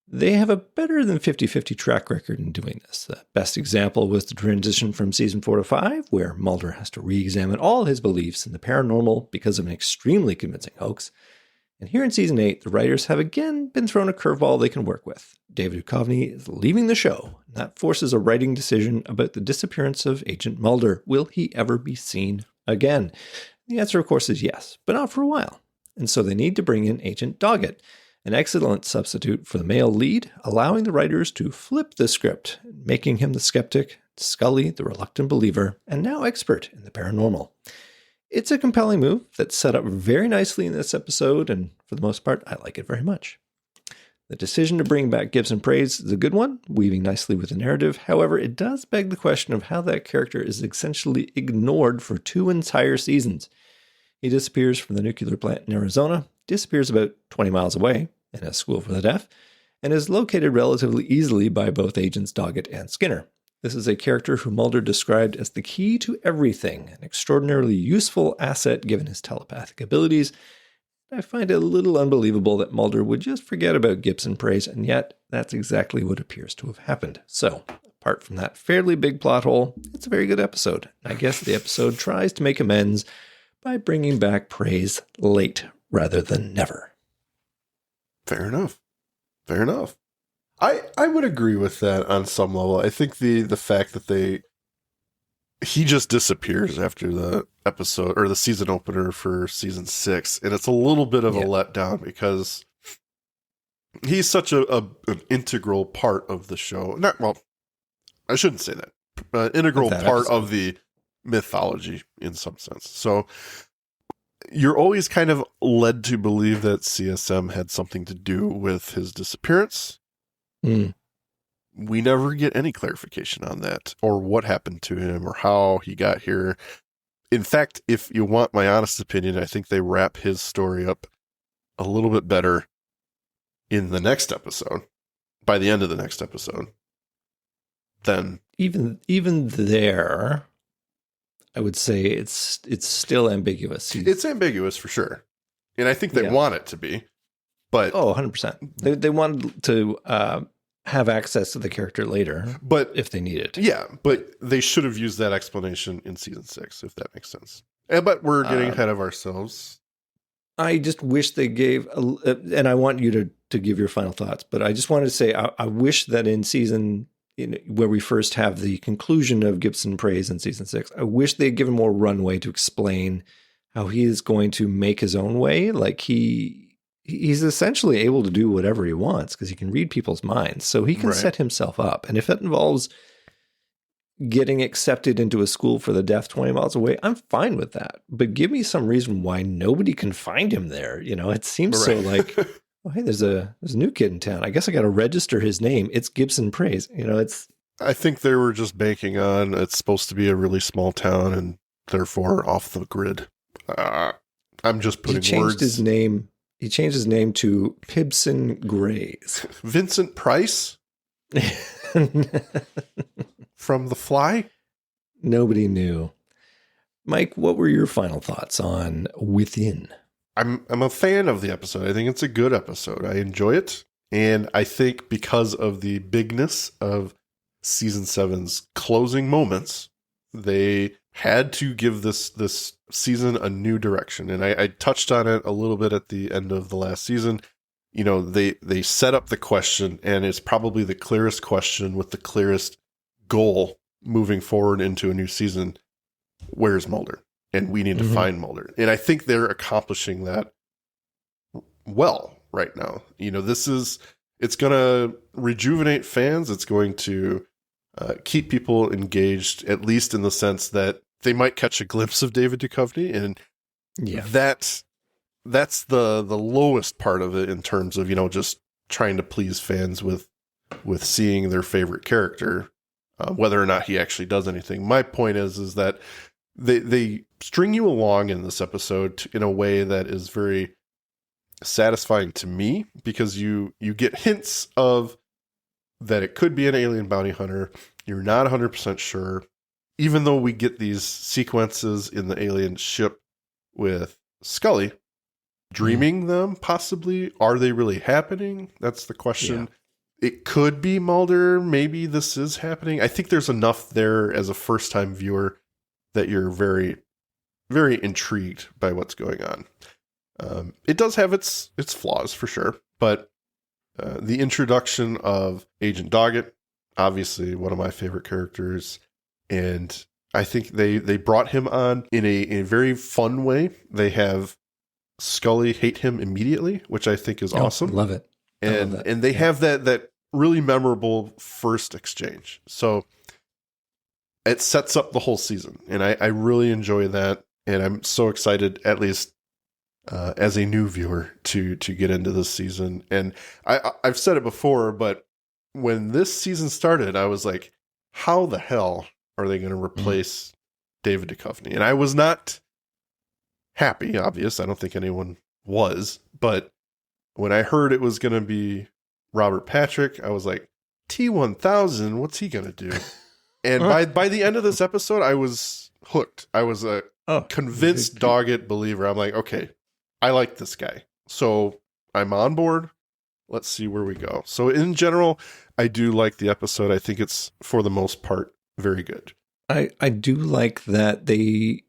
They have a better than 50-50 track record in doing this. The best example was the transition from season 4 to 5, where Mulder has to re-examine all his beliefs in the paranormal because of an extremely convincing hoax. And here in season 8, the writers have again been thrown a curveball they can work with. David Duchovny is leaving the show, and that forces a writing decision about the disappearance of Agent Mulder. Will he ever be seen again? The answer, of course, is yes, but not for a while. And so they need to bring in Agent Doggett, an excellent substitute for the male lead, allowing the writers to flip the script, making him the skeptic, Scully the reluctant believer, and now expert in the paranormal. It's a compelling move that's set up very nicely in this episode, and for the most part, I like it very much. The decision to bring back Gibson Praise is a good one, weaving nicely with the narrative. However, it does beg the question of how that character is essentially ignored for 2 entire seasons. He disappears from the nuclear plant in Arizona, disappears about 20 miles away in a school for the deaf, and is located relatively easily by both agents Doggett and Skinner. This is a character who Mulder described as the key to everything, an extraordinarily useful asset given his telepathic abilities. I find it a little unbelievable that Mulder would just forget about Gibson Praise, and yet that's exactly what appears to have happened. So, apart from that fairly big plot hole, it's a very good episode. I guess the episode tries to make amends by bringing back Praise late rather than never. Fair enough. Fair enough. I would agree with that on some level. I think the fact that he just disappears after the episode or the season opener for season 6, and it's a little bit of a letdown because he's such an integral part of the show. I shouldn't say that. Integral part episode of the mythology in some sense. So you're always kind of led to believe that CSM had something to do with his disappearance. We never get any clarification on that, or what happened to him, or how he got here. In fact, if you want my honest opinion, I think they wrap his story up a little bit better in the next episode, by the end of the next episode. Then even there, I would say it's still ambiguous. It's ambiguous for sure, and I think they want it to be. But 100%. They wanted to have access to the character later, but if they need it. Yeah, but they should have used that explanation in season 6, if that makes sense. But we're getting ahead of ourselves. I just wish they gave, and I want you to give your final thoughts, but I just wanted to say I wish that in season, where we first have the conclusion of Gibson Praise in season 6, I wish they had given more runway to explain how he is going to make his own way. Like he's essentially able to do whatever he wants because he can read people's minds. So he can set himself up. And if it involves getting accepted into a school for the deaf 20 miles away, I'm fine with that. But give me some reason why nobody can find him there. It seems so like, oh, hey, there's a new kid in town. I guess I got to register his name. It's Gibson Praise. I think they were just banking on it's supposed to be a really small town and therefore off the grid. I'm just putting words. He changed his name to Pibson Grays. Vincent Price? From The Fly? Nobody knew. Mike, what were your final thoughts on Within? I'm a fan of the episode. I think it's a good episode. I enjoy it. And I think because of the bigness of season 7's closing moments, they had to give this season a new direction. And I touched on it a little bit at the end of the last season. They set up the question, and it's probably the clearest question with the clearest goal moving forward into a new season. Where's Mulder? And we need to find Mulder. And I think they're accomplishing that well right now. It's going to rejuvenate fans. It's going to keep people engaged, at least in the sense that they might catch a glimpse of David Duchovny, and that's the lowest part of it in terms of just trying to please fans with with seeing their favorite character, whether or not he actually does anything. My point is that they string you along in this episode in a way that is very satisfying to me, because you get hints of that it could be an alien bounty hunter. You're not 100% sure, even though we get these sequences in the alien ship with Scully dreaming them, possibly. Are they really happening? That's the question. Yeah. It could be Mulder. Maybe this is happening. I think there's enough there as a first-time viewer that you're very, very intrigued by what's going on. It does have its flaws for sure, but the introduction of Agent Doggett, obviously one of my favorite characters, and I think they brought him on in a very fun way. They have Scully hate him immediately, which I think is awesome. Love it. And they have that really memorable first exchange. So it sets up the whole season, and I really enjoy that, and I'm so excited, at least as a new viewer, to get into this season. And I've said it before, but when this season started, I was like, how the hell are they going to replace David Duchovny? And I was not happy, obvious. I don't think anyone was. But when I heard it was going to be Robert Patrick, I was like, T-1000, what's he going to do? And by the end of this episode, I was hooked. I was a convinced Doggett believer. I'm like, okay, I like this guy. So I'm on board. Let's see where we go. So in general, I do like the episode. I think it's, for the most part, very good. I do like that they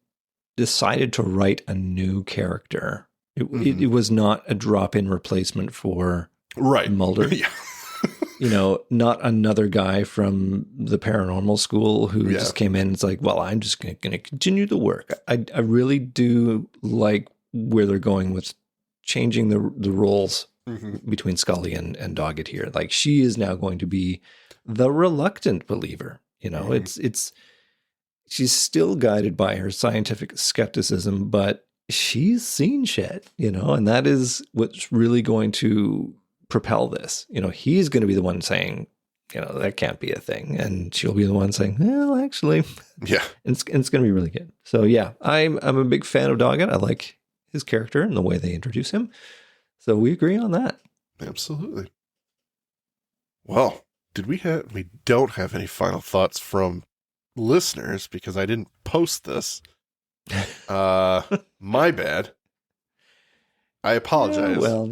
decided to write a new character. It was not a drop-in replacement for Mulder. Yeah. Not another guy from the paranormal school who just came in and it's like, well, I'm just going to continue the work. I really do like where they're going with changing the roles between Scully and Doggett here. Like, she is now going to be the reluctant believer. It's she's still guided by her scientific skepticism, but she's seen shit, and that is what's really going to propel this. He's going to be the one saying, that can't be a thing. And she'll be the one saying, well, actually, yeah. And it's going to be really good. So yeah, I'm a big fan of Doggett. I like his character and the way they introduce him. So we agree on that. Absolutely. Well, we don't have any final thoughts from listeners because I didn't post this. My bad. I apologize. Well,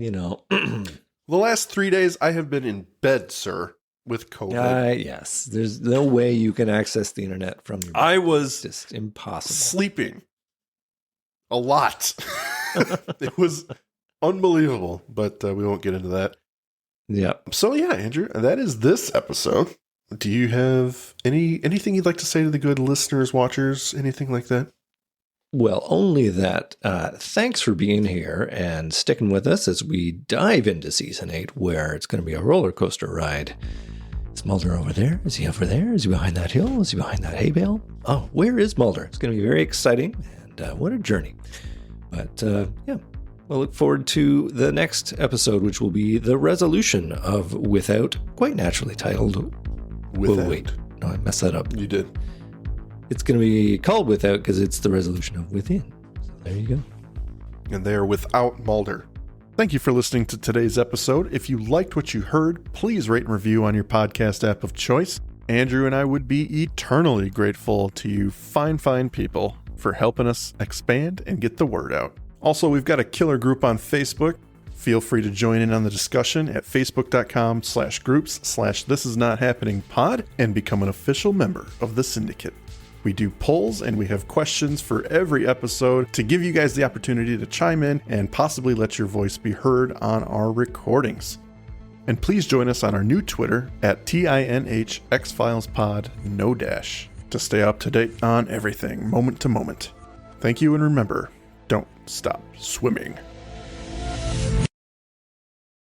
the last 3 days I have been in bed, sir, with COVID. Yes. There's no way you can access the internet from your bed. I was just impossible. Sleeping a lot. It was unbelievable, but we won't get into that. Yeah. So yeah, Andrew, that is this episode. Do you have anything you'd like to say to the good listeners, watchers, anything like that? Well, only that thanks for being here and sticking with us as we dive into Season 8, where it's going to be a roller coaster ride. Is Mulder over there? Is he over there? Is he behind that hill? Is he behind that hay bale? Oh, where is Mulder? It's going to be very exciting, and what a journey. But yeah, we'll look forward to the next episode, which will be the resolution of Without, quite naturally titled Without. Oh, wait. No, I messed that up. You did. It's going to be called Without because it's the resolution of Within. So there you go. And they are without Mulder. Thank you for listening to today's episode. If you liked what you heard, please rate and review on your podcast app of choice. Andrew and I would be eternally grateful to you fine people for helping us expand and get the word out. Also, we've got a killer group on Facebook. Feel free to join in on the discussion at facebook.com/groups/thisisnothappeningpod and become an official member of the syndicate. We do polls and we have questions for every episode to give you guys the opportunity to chime in and possibly let your voice be heard on our recordings. And please join us on our new Twitter at tinhxfilespod, no dash, to stay up to date on everything, moment to moment. Thank you, and remember, don't stop swimming.